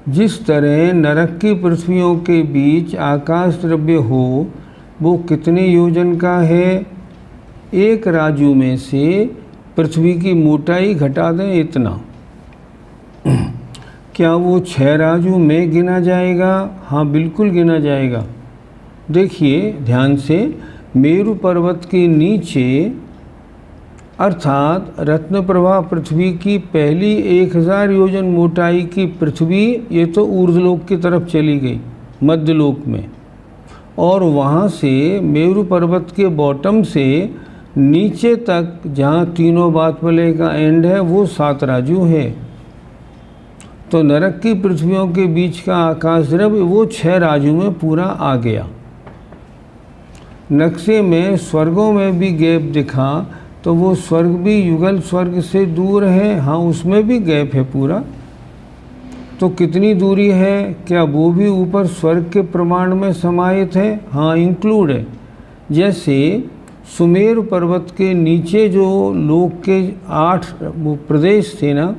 जिस तरह नरक की पृथ्वियों के बीच आकाश द्रव्य हो, वो कितने योजन का है? एक राजू में से पृथ्वी की मोटाई घटा दें इतना, क्या वो 6 राजू में गिना जाएगा? हाँ बिल्कुल गिना जाएगा। देखिए ध्यान से, मेरु पर्वत के नीचे अर्थात रत्नप्रभा पृथ्वी की पहली 1000 योजन मोटाई की पृथ्वी, ये तो ऊर्ध्वलोक की तरफ चली गई मध्यलोक में, और वहाँ से मेरु पर्वत के बॉटम से नीचे तक जहाँ तीनों बात वाले का एंड है वो 7 राजू है। तो नरक की पृथ्वियों के बीच का आकाश द्रव्य वो 6 राजू में पूरा आ गया। नक्शे में स्वर्गों में भी गैप दिखा, तो वो स्वर्ग भी युगल स्वर्ग से दूर है। हाँ उसमें भी गैप है पूरा। तो कितनी दूरी है? क्या वो भी ऊपर स्वर्ग के प्रमाण में समाहित है? हाँ इंक्लूड है। जैसे सुमेर पर्वत के नीचे जो लोक के 8 वो प्रदेश थे ना,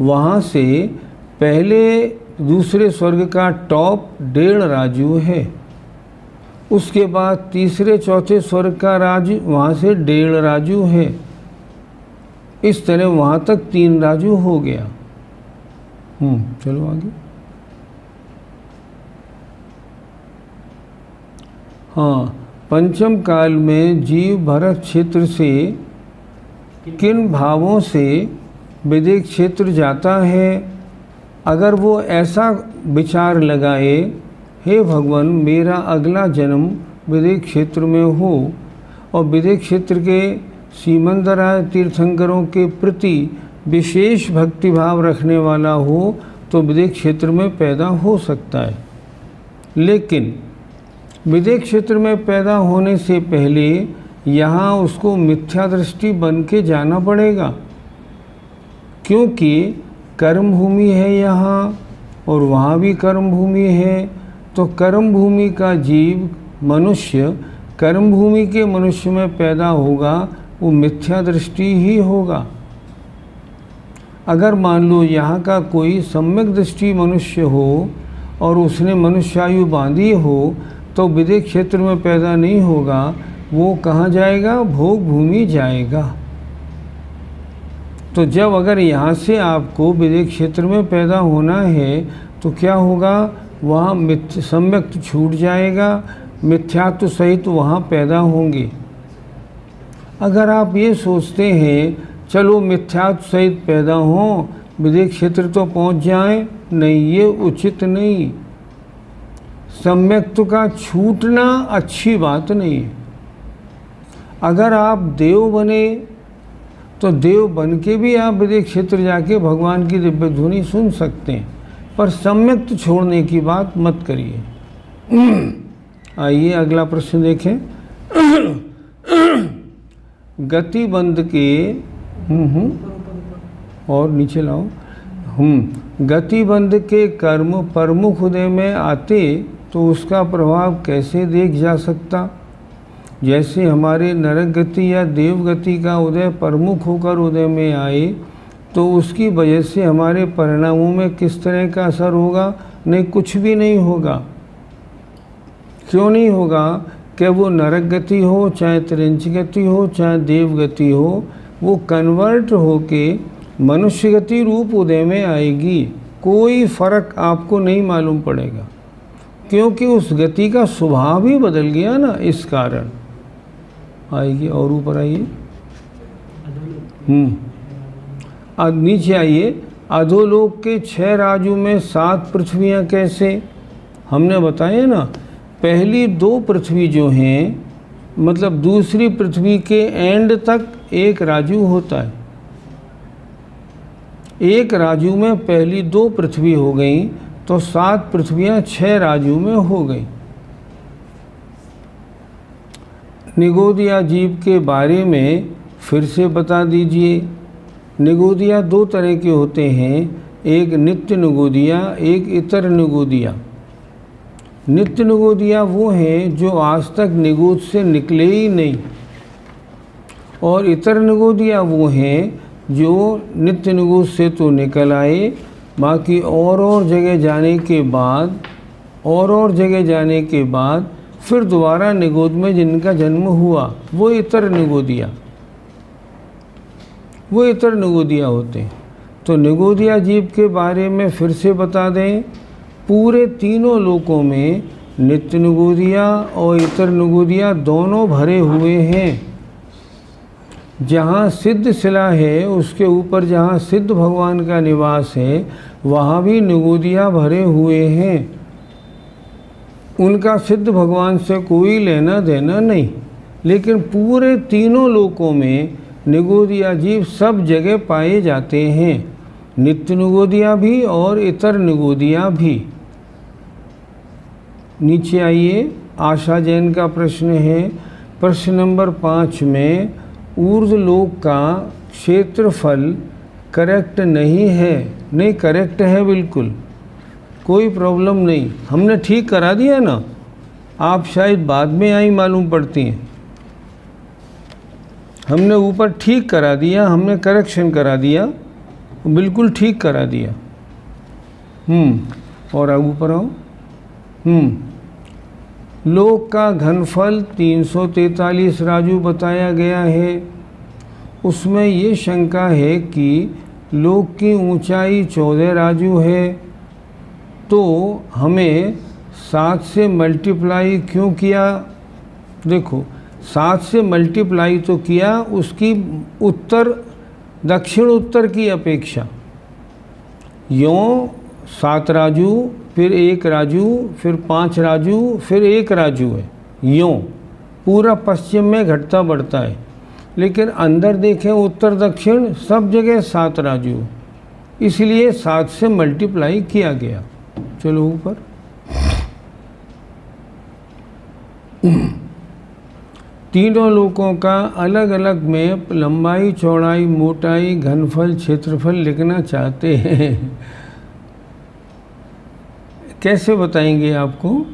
वहाँ से पहले दूसरे स्वर्ग का टॉप 1.5 राजू है, उसके बाद तीसरे चौथे स्वर्ग का राजू वहाँ से 1.5 राजू है, इस तरह वहाँ तक 3 राजू हो गया। चलो आगे। हाँ, पंचम काल में जीव भरत क्षेत्र से किन भावों से विदेह क्षेत्र जाता है? अगर वो ऐसा विचार लगाए, हे भगवान मेरा अगला जन्म विदेह क्षेत्र में हो, और विदेह क्षेत्र के सीमंदराय तीर्थंकरों के प्रति विशेष भक्तिभाव रखने वाला हो, तो विदेह क्षेत्र में पैदा हो सकता है। लेकिन विदेह क्षेत्र में पैदा होने से पहले यहाँ उसको मिथ्या दृष्टि बन के जाना पड़ेगा, क्योंकि कर्म भूमि है यहाँ और वहाँ भी कर्म भूमि है। तो कर्म भूमि का जीव मनुष्य कर्म भूमि के मनुष्य में पैदा होगा, वो मिथ्या दृष्टि ही होगा। अगर मान लो यहाँ का कोई सम्यक दृष्टि मनुष्य हो और उसने मनुष्यायु बांधी हो, तो विदेह क्षेत्र में पैदा नहीं होगा, वो कहाँ जाएगा? भोग भूमि जाएगा। तो जब अगर यहाँ से आपको विदेह क्षेत्र में पैदा होना है, तो क्या होगा? वहाँ सम्यक छूट जाएगा, मिथ्यात्व सहित वहाँ पैदा होंगे। अगर आप ये सोचते हैं चलो मिथ्यात्व सहित पैदा हों, विदेह क्षेत्र तो पहुँच जाएं, नहीं, ये उचित नहीं। सम्यक्त्व का छूटना अच्छी बात नहीं है। अगर आप देव बने तो देव बन के भी आप विदेह क्षेत्र जाके भगवान की दिव्य ध्वनि सुन सकते हैं, पर सम्यक्त्व छोड़ने की बात मत करिए। आइए अगला प्रश्न देखें। गतिबंध के और नीचे लाओ। गतिबंध के कर्म प्रमुख उदय में आते तो उसका प्रभाव कैसे देख जा सकता? जैसे हमारे नरक गति या देव गति का उदय प्रमुख होकर उदय में आए, तो उसकी वजह से हमारे परिणामों में किस तरह का असर होगा? नहीं, कुछ भी नहीं होगा। क्यों नहीं होगा? कि वो नरक गति हो, चाहे त्रिंच गति हो, चाहे देव गति हो, वो कन्वर्ट होके मनुष्य गति रूप उदय में आएगी। कोई फर्क आपको नहीं मालूम पड़ेगा, क्योंकि उस गति का स्वभाव ही बदल गया ना, इस कारण आएगी। और ऊपर आइए, नीचे आइए। अधोलोक के 6 राजू में 7 पृथ्वियाँ कैसे? हमने बताया ना, पहली 2 पृथ्वी जो हैं, मतलब दूसरी पृथ्वी के एंड तक 1 राजू होता है। 1 राजू में पहली 2 पृथ्वी हो गई, तो 7 पृथ्वियाँ 6 राजू में हो गई। निगोदिया जीव के बारे में फिर से बता दीजिए। निगोदिया 2 तरह के होते हैं, एक नित्य निगोदिया, एक इतर निगोदिया। नित्य निगोदिया वो हैं जो आज तक निगोद से निकले ही नहीं, और इतर निगोदिया वो हैं जो नित्य निगूढ़ से तो निकल आए, बाकी और जगह जाने के बाद और जगह जाने के बाद फिर दोबारा निगोद में जिनका जन्म हुआ वो इतर निगोदिया होते हैं। तो निगोदिया जीव के बारे में फिर से बता दें, पूरे तीनों लोकों में नित्य निगोदिया और इतर निगोदिया दोनों भरे हुए हैं। जहाँ सिद्ध शिला है उसके ऊपर जहाँ सिद्ध भगवान का निवास है वहाँ भी निगोदिया भरे हुए हैं। उनका सिद्ध भगवान से कोई लेना देना नहीं, लेकिन पूरे तीनों लोकों में निगोदिया जीव सब जगह पाए जाते हैं, नित्य निगोदिया भी और इतर निगोदिया भी। नीचे आइए, आशा जैन का प्रश्न है, प्रश्न नंबर 5 में ऊर्ध्वलोक का क्षेत्रफल करेक्ट नहीं है। नहीं, करेक्ट है बिल्कुल, कोई प्रॉब्लम नहीं, हमने ठीक करा दिया ना, आप शायद बाद में आई मालूम पड़ती हैं। हमने ऊपर ठीक करा दिया, हमने करेक्शन करा दिया, बिल्कुल ठीक करा दिया। और ऊपर आओ। लोक का घनफल 343 राजू बताया गया है। उसमें ये शंका है कि लोक की ऊंचाई 14 राजू है, तो हमें 7 से मल्टीप्लाई क्यों किया? देखो, 7 से मल्टीप्लाई तो किया उसकी उत्तर दक्षिण उत्तर की अपेक्षा। यों 7 राजू, फिर 1 राजू, फिर 5 राजू, फिर 1 राजू है। यों पूरा पश्चिम में घटता बढ़ता है, लेकिन अंदर देखें उत्तर दक्षिण सब जगह 7 राजू, इसलिए 7 से मल्टीप्लाई किया गया। चलो ऊपर। तीनों लोकों का अलग अलग में लंबाई, चौड़ाई, मोटाई, घनफल, क्षेत्रफल लिखना चाहते हैं। कैसे बताएंगे आपको?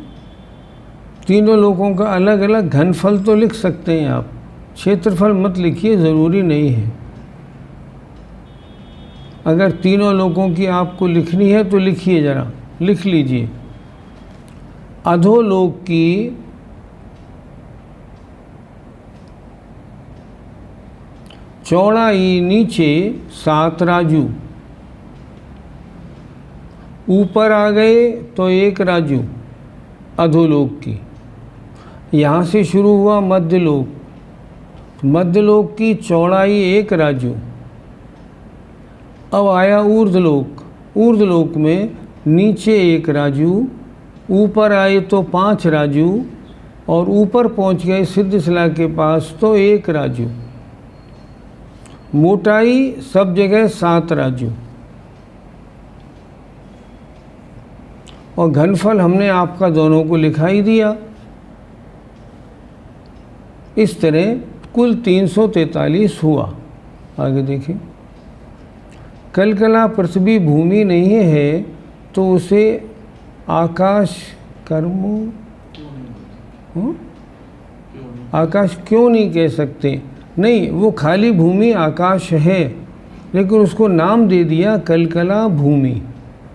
तीनों लोकों का अलग अलग घनफल तो लिख सकते हैं आप, क्षेत्रफल मत लिखिए, ज़रूरी नहीं है। अगर तीनों लोकों की आपको लिखनी है तो लिखिए, ज़रा लिख लीजिए। अधोलोक की चौड़ाई नीचे 7 राजू, ऊपर आ गए तो 1 राजू अधोलोक की। यहाँ से शुरू हुआ मध्यलोक, मध्यलोक की चौड़ाई 1 राजू। अब आया ऊर्ध्वलोक, ऊर्ध्वलोक में नीचे 1 राजू, ऊपर आए तो 5 राजू, और ऊपर पहुँच गए सिद्धशिला के पास तो 1 राजू। मोटाई सब जगह 7 राजू, और घनफल हमने आपका दोनों को लिखा ही दिया। इस तरह कुल 343 हुआ। आगे देखें। कलकला पृथ्वी भूमि नहीं है तो उसे आकाश आकाश क्यों नहीं कह सकते? नहीं, वो खाली भूमि आकाश है, लेकिन उसको नाम दे दिया कलकला भूमि,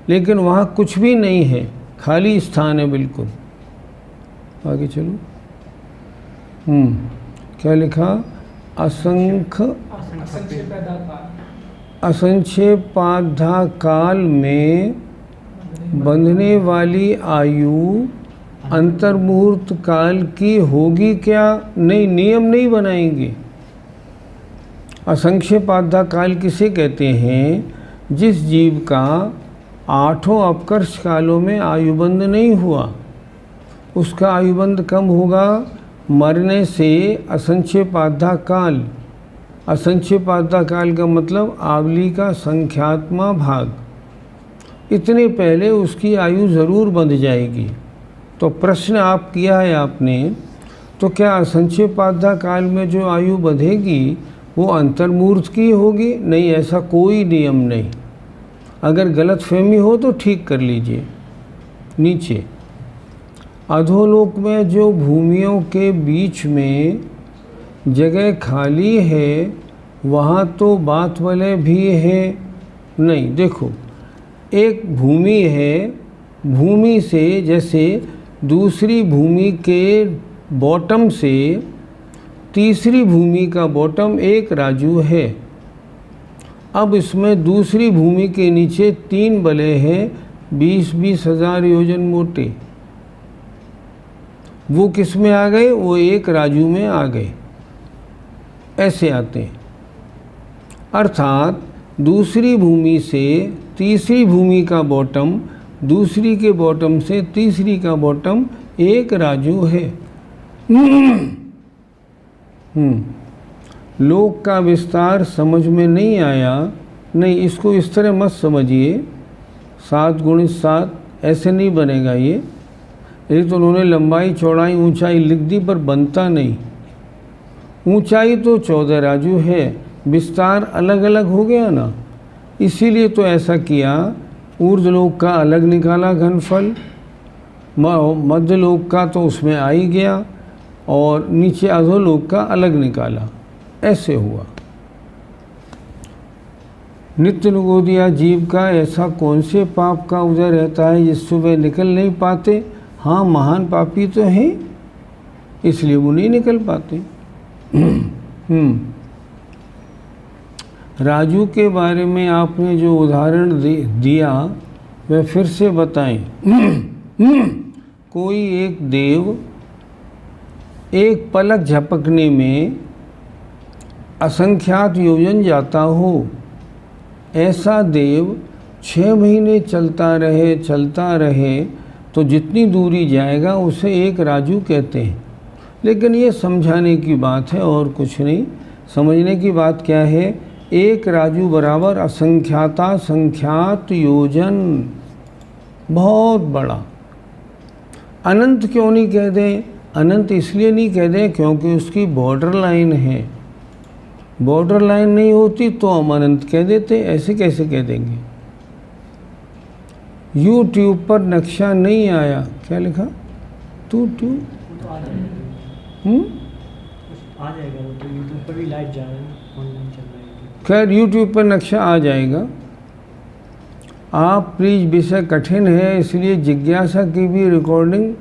लेकिन वहाँ कुछ भी नहीं है, खाली स्थान है बिल्कुल। आगे चलो। क्या लिखा? असंख्य पाधा काल में बंधने वाली आयु अंतर्मुहूर्त काल की होगी क्या? नहीं, नियम नहीं बनाएंगे। असंख्य पाधा काल किसे कहते हैं? जिस जीव का 8 अपकर्ष कालों में आयुबंध नहीं हुआ, उसका आयुबंध कम होगा मरने से। असंख्य पाधा काल, असंख्य पाधा काल का मतलब आवली का संख्यात्मा भाग, इतने पहले उसकी आयु ज़रूर बंध जाएगी। तो प्रश्न आप किया है आपने, तो क्या असंख्य पाधा काल में जो आयु बंधेगी वो अंतर्मूर्त की होगी? नहीं, ऐसा कोई नियम नहीं। अगर गलतफहमी हो तो ठीक कर लीजिए। नीचे अधोलोक में जो भूमियों के बीच में जगह खाली है वहाँ तो बात वाले भी है नहीं। देखो, एक भूमि है, भूमि से जैसे दूसरी भूमि के बॉटम से तीसरी भूमि का बॉटम एक राजू है। अब इसमें दूसरी भूमि के नीचे 3 बले हैं 20-20 हज़ार योजन मोटे। वो किस में आ गए? वो एक राजू में आ गए। ऐसे आते हैं। अर्थात दूसरी भूमि से तीसरी भूमि का बॉटम, दूसरी के बॉटम से तीसरी का बॉटम एक राजू है। लोक का विस्तार समझ में नहीं आया? नहीं, इसको इस तरह मत समझिए 7 × 7 ऐसे नहीं बनेगा ये तो उन्होंने लंबाई चौड़ाई ऊंचाई लिख दी पर बनता नहीं। ऊंचाई तो 14 राजू है, विस्तार अलग अलग हो गया ना, इसीलिए तो ऐसा किया। ऊर्ध्वलोक का अलग निकाला घनफल, मध्यलोक का तो उसमें आ ही गया, और नीचे अधोलोक का अलग निकाला। ऐसे हुआ। नित्य निगोदिया जीव का ऐसा कौन से पाप का उदय रहता है जिससे वे निकल नहीं पाते? हाँ, महान पापी तो हैं, इसलिए वो नहीं निकल पाते। राजू के बारे में आपने जो उदाहरण दिया वह फिर से बताएं। कोई एक देव एक पलक झपकने में असंख्यात योजन जाता हो, ऐसा देव 6 महीने चलता रहे तो जितनी दूरी जाएगा उसे एक राजू कहते हैं। लेकिन ये समझाने की बात है और कुछ नहीं। समझने की बात क्या है? एक राजू बराबर असंख्याता संख्यात योजन, बहुत बड़ा। अनंत क्यों नहीं कह दें? अनंत इसलिए नहीं कह दें क्योंकि उसकी बॉर्डर लाइन है। बॉर्डर लाइन नहीं होती तो हम अनंत कह देते, ऐसे कैसे कह देंगे? यूट्यूब पर नक्शा नहीं आया, क्या लिखा? वो तो आ जाएगा। आ जाएगा, वो तो यूट्यूब पर भी लाइव जा रहा है, ऑनलाइन चल रहा है। खैर, यूट्यूब पर नक्शा आ जाएगा। आप प्लीज, विषय कठिन है इसलिए जिज्ञासा की भी रिकॉर्डिंग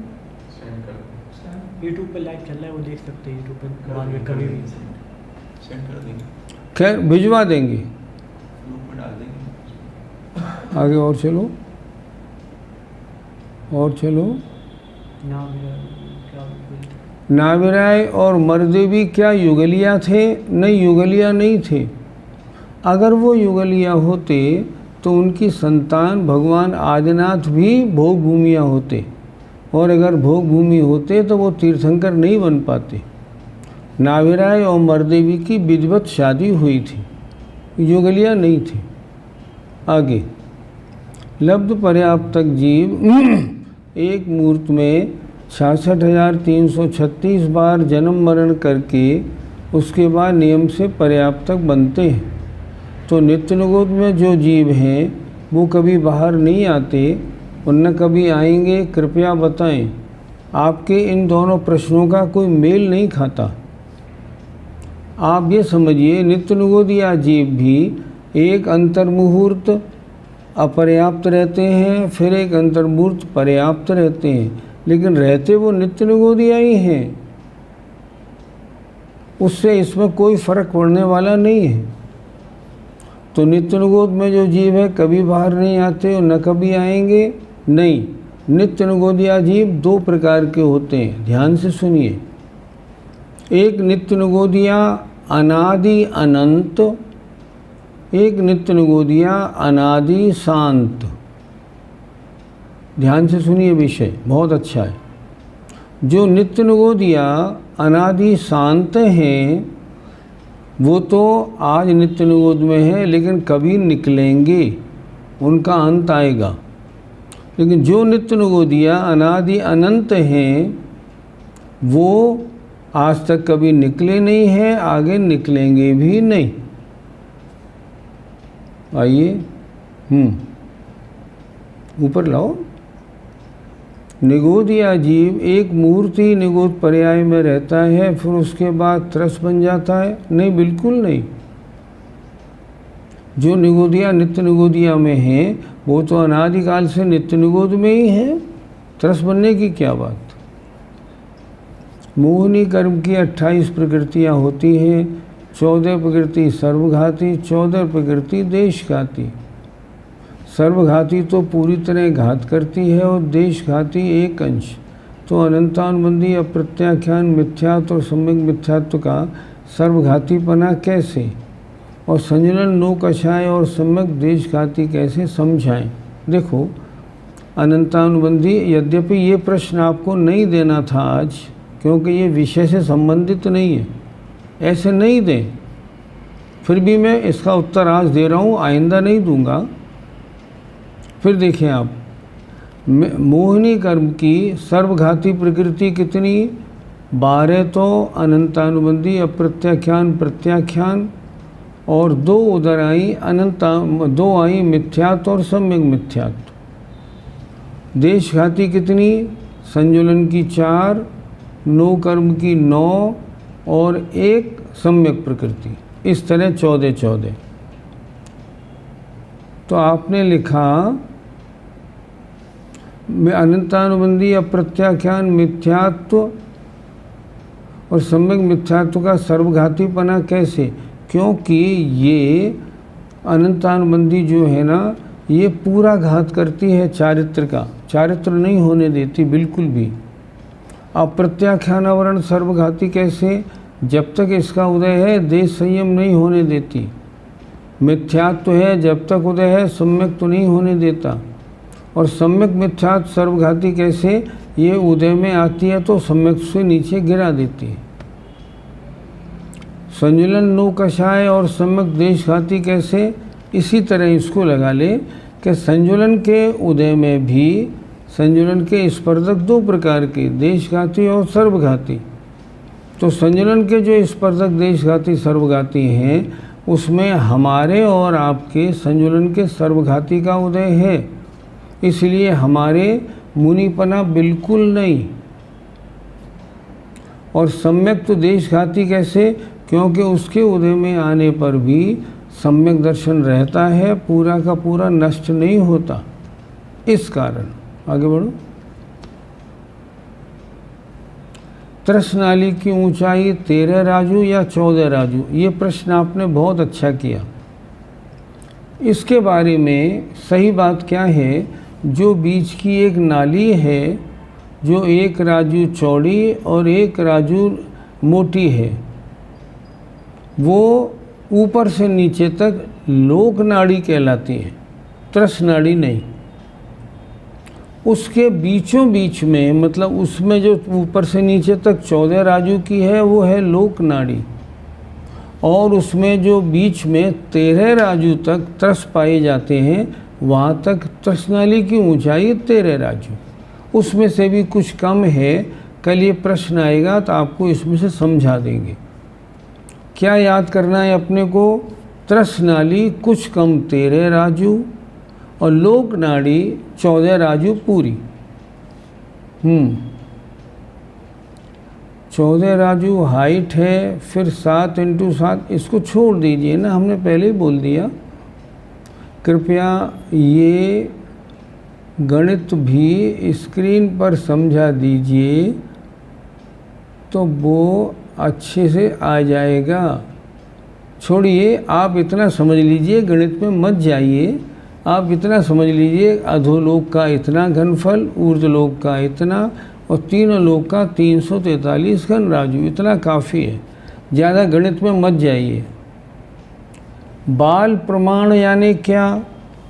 यूट्यूब पर लाइव चल रहा है, वो देख सकते हैं यूट्यूब पर बाद में कभी भी। खैर भिजवा देंगे। आगे और चलो, और चलो। नाविराय और मरदेवी क्या युगलिया थे? नहीं, युगलिया नहीं थे। अगर वो युगलिया होते तो उनकी संतान भगवान आदिनाथ भी भोग भूमिया होते, और अगर भोग भूमि होते तो वो तीर्थंकर नहीं बन पाते। नाविराय और मरदेवी की विधिवत शादी हुई थी, युगलिया नहीं थी। आगे, लब्ध पर्याप्तक जीव एक मुहूर्त में 66,336 बार जन्म मरण करके उसके बाद नियम से पर्याप्तक बनते हैं। तो नित्य निगोद में जो जीव हैं वो कभी बाहर नहीं आते और न कभी आएंगे। कृपया बताएं। आपके इन दोनों प्रश्नों का कोई मेल नहीं खाता। आप ये समझिए, नित्य निगोदिया जीव भी एक अंतर्मुहूर्त अपर्याप्त रहते हैं, फिर एक अंतर्मुहूर्त पर्याप्त रहते हैं, लेकिन रहते वो नित्य निगोदिया ही हैं। उससे इसमें कोई फर्क पड़ने वाला नहीं है। तो नित्य निगोद में जो जीव है कभी बाहर नहीं आते और न कभी आएंगे। नहीं, नित्य निगोदिया जीव 2 प्रकार के होते हैं, ध्यान से सुनिए। एक नित्य निगोदिया अनादि अनंत, एक नित्य निगोदिया अनादि शांत। ध्यान से सुनिए, विषय बहुत अच्छा है। जो नित्य निगोदिया अनादि शांत हैं वो तो आज नित्य निगोद में है, लेकिन कभी निकलेंगे, उनका अंत आएगा। लेकिन जो नित्य निगोदिया अनादि अनंत हैं वो आज तक कभी निकले नहीं हैं, आगे निकलेंगे भी नहीं। आइए ऊपर लाओ। निगोदिया जीव एक मूर्ति निगोद पर्याय में रहता है, फिर उसके बाद त्रस बन जाता है? नहीं, बिल्कुल नहीं। जो निगोदिया नित्य निगोदिया में है वो तो अनादिकाल से नित्य निगोद में ही है, तरस बनने की क्या बात। मोहिनी कर्म की 28 प्रकृतियाँ होती हैं, 14 प्रकृति सर्वघाती, 14 प्रकृति देशघाती। सर्वघाती तो पूरी तरह घात करती है और देशघाती एक अंश। तो अनंतानुबंधी अप्रत्याख्यान मिथ्यात्व और सम्यक मिथ्यात्व का सर्वघातीपना कैसे और संजनन नो कषाय और सम्यक देशघाती कैसे समझाएं। देखो अनंतानुबंधी, यद्यपि ये प्रश्न आपको नहीं देना था आज, क्योंकि ये विषय से संबंधित नहीं है, ऐसे नहीं दें, फिर भी मैं इसका उत्तर आज दे रहा हूँ, आइंदा नहीं दूंगा। फिर देखें आप, मोहिनी कर्म की सर्वघाती प्रकृति कितनी, 12 तो अनंतानुबंधी अप्रत्याख्यान प्रत्याख्यान और 2 उधर आई 2 आई मिथ्यात्व और सम्यक मिथ्यात्व। देशघाती कितनी, संजुलन की 4, नो कर्म की 9 और 1 सम्यक प्रकृति, इस तरह 14। तो आपने लिखा अनंतानुबंधी अप्रत्याख्यान मिथ्यात्व और सम्यक मिथ्यात्व का सर्वघातीपना कैसे, क्योंकि ये अनंतानुबंधी जो है ना ये पूरा घात करती है चारित्र का, चारित्र नहीं होने देती बिल्कुल भी। अप्रत्याख्यानावरण सर्वघाती कैसे, जब तक इसका उदय है देश संयम नहीं होने देती। मिथ्यात्व है, जब तक उदय है सम्यक तो नहीं होने देता। और सम्यक मिथ्यात्व सर्वघाती कैसे, ये उदय में आती है तो सम्यक से नीचे गिरा देती है। संजुलन नो कषाय और सम्यक देशघाती कैसे, इसी तरह इसको लगा ले कि संजुलन के उदय में भी संजुलन के स्पर्धक 2 प्रकार के, देशघाती और सर्वघाती। तो संजुलन के जो स्पर्धक देशघाती सर्वघाती हैं उसमें हमारे और आपके संजुलन के सर्वघाती का उदय है, इसलिए हमारे मुनिपना बिल्कुल नहीं। और सम्यक तो देशघाती कैसे, क्योंकि उसके उदय में आने पर भी सम्यक दर्शन रहता है, पूरा का पूरा नष्ट नहीं होता। इस कारण आगे बढ़ो। त्रसनाली की ऊंचाई 13 राजू या 14 राजू, ये प्रश्न आपने बहुत अच्छा किया। इसके बारे में सही बात क्या है, जो बीच की एक नाली है जो 1 राजू चौड़ी और 1 राजू मोटी है, वो ऊपर से नीचे तक लोक नाड़ी कहलाती है, त्रस नाड़ी नहीं। उसके बीचों बीच में, मतलब उसमें जो ऊपर से नीचे तक 14 राजू की है वो है लोक नाड़ी, और उसमें जो बीच में 13 राजू तक त्रस पाए जाते हैं वहाँ तक त्रसनाली की ऊंचाई 13 राजू। उसमें से भी कुछ कम है, कल ये प्रश्न आएगा तो आपको इसमें से समझा देंगे। क्या याद करना है अपने को, त्रसनाली कुछ कम 13 राजू और लोक नाड़ी 14 राजू पूरी। 14 राजू हाइट है, फिर 7 × 7, इसको छोड़ दीजिए ना, हमने पहले ही बोल दिया। कृपया ये गणित भी स्क्रीन पर समझा दीजिए तो वो अच्छे से आ जाएगा। छोड़िए, आप इतना समझ लीजिए, गणित में मत जाइए, आप इतना समझ लीजिए अधोलोक का इतना घनफल, ऊर्ध्वलोक का इतना और तीनों लोक का 343 घन राजू, इतना काफ़ी है, ज़्यादा गणित में मत जाइए। बाल प्रमाण यानी क्या,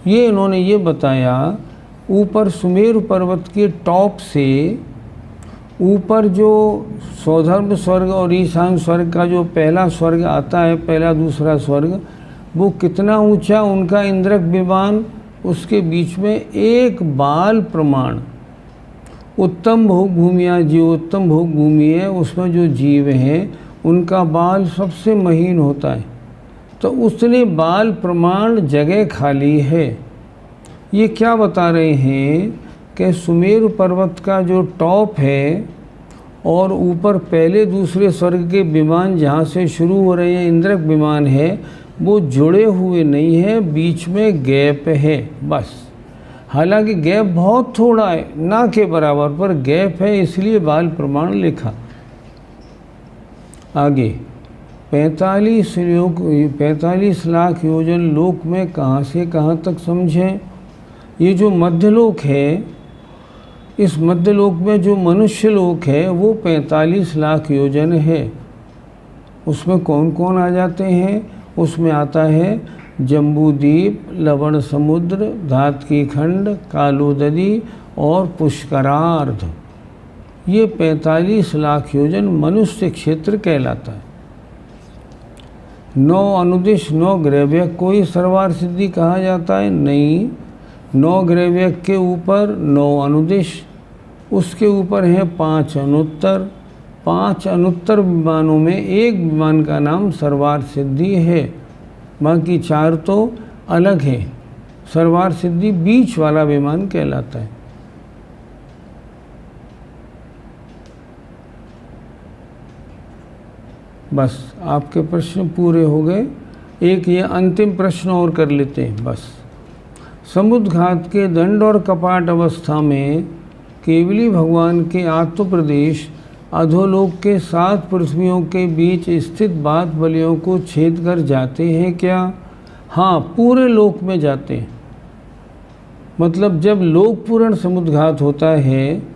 ये इन्होंने ये बताया, ऊपर सुमेरु पर्वत के टॉप से ऊपर जो सौधर्म स्वर्ग और ईशान स्वर्ग का जो पहला स्वर्ग आता है, पहला दूसरा स्वर्ग, वो कितना ऊंचा उनका इंद्रक विमान, उसके बीच में एक बाल प्रमाण। उत्तम भोग भूमिया, जीवोत्तम भोग भूमि है, उसमें जो जीव हैं उनका बाल सबसे महीन होता है, तो उसने बाल प्रमाण जगह खाली है। ये क्या बता रहे हैं कि सुमेरु पर्वत का जो टॉप है और ऊपर पहले दूसरे स्वर्ग के विमान जहाँ से शुरू हो रहे हैं, इंद्रक विमान है, वो जुड़े हुए नहीं है, बीच में गैप है बस। हालांकि गैप बहुत थोड़ा है, ना के बराबर, पर गैप है, इसलिए बाल प्रमाण लिखा। आगे 45 लाख योजन लोक में कहाँ से कहाँ तक समझें। ये जो मध्यलोक है, इस मध्यलोक में जो मनुष्य लोक है वो 45 लाख योजन है। उसमें कौन कौन आ जाते हैं? उसमें आता है जम्बूद्वीप, लवण समुद्र, धातकी खंड, कालोदरी और पुष्करार्ध। ये 45 लाख योजन मनुष्य क्षेत्र कहलाता है। 9 अनुदिश 9 ग्रहव्यक को ही सर्वार सिद्धि कहा जाता है? नहीं, 9 ग्रहव्यक के ऊपर 9 अनुदिश, उसके ऊपर है 5 अनुत्तर। 5 अनुत्तर विमानों में एक विमान का नाम सर्वार सिद्धि है, बाकी 4 तो अलग है। सर्वार सिद्धि बीच वाला विमान कहलाता है। बस आपके प्रश्न पूरे हो गए। एक ये अंतिम प्रश्न और कर लेते हैं बस। समुद्घात के दंड और कपाट अवस्था में केवली भगवान के आत्मप्रदेश अधोलोक के 7 पृथ्वियों के बीच स्थित बात बलियों को छेद कर जाते हैं क्या? हाँ, पूरे लोक में जाते हैं। मतलब जब लोक पूर्ण समुद्घात होता है,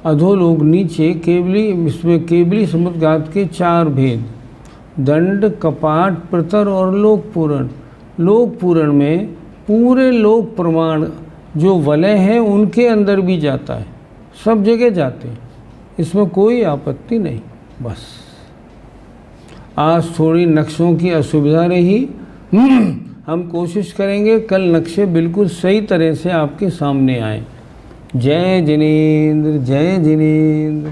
अधोलोक नीचे केवली, इसमें केवली समुद्घात के 4 भेद, दंड, कपाट, प्रतर और लोक पूर्ण। लोक पूर्ण में पूरे लोक प्रमाण जो वलय हैं उनके अंदर भी जाता है, सब जगह जाते हैं, इसमें कोई आपत्ति नहीं। बस आज थोड़ी नक्शों की असुविधा रही, हम कोशिश करेंगे कल नक्शे बिल्कुल सही तरह से आपके सामने आए। जय जिनेंद्र, जय जिनेंद्र।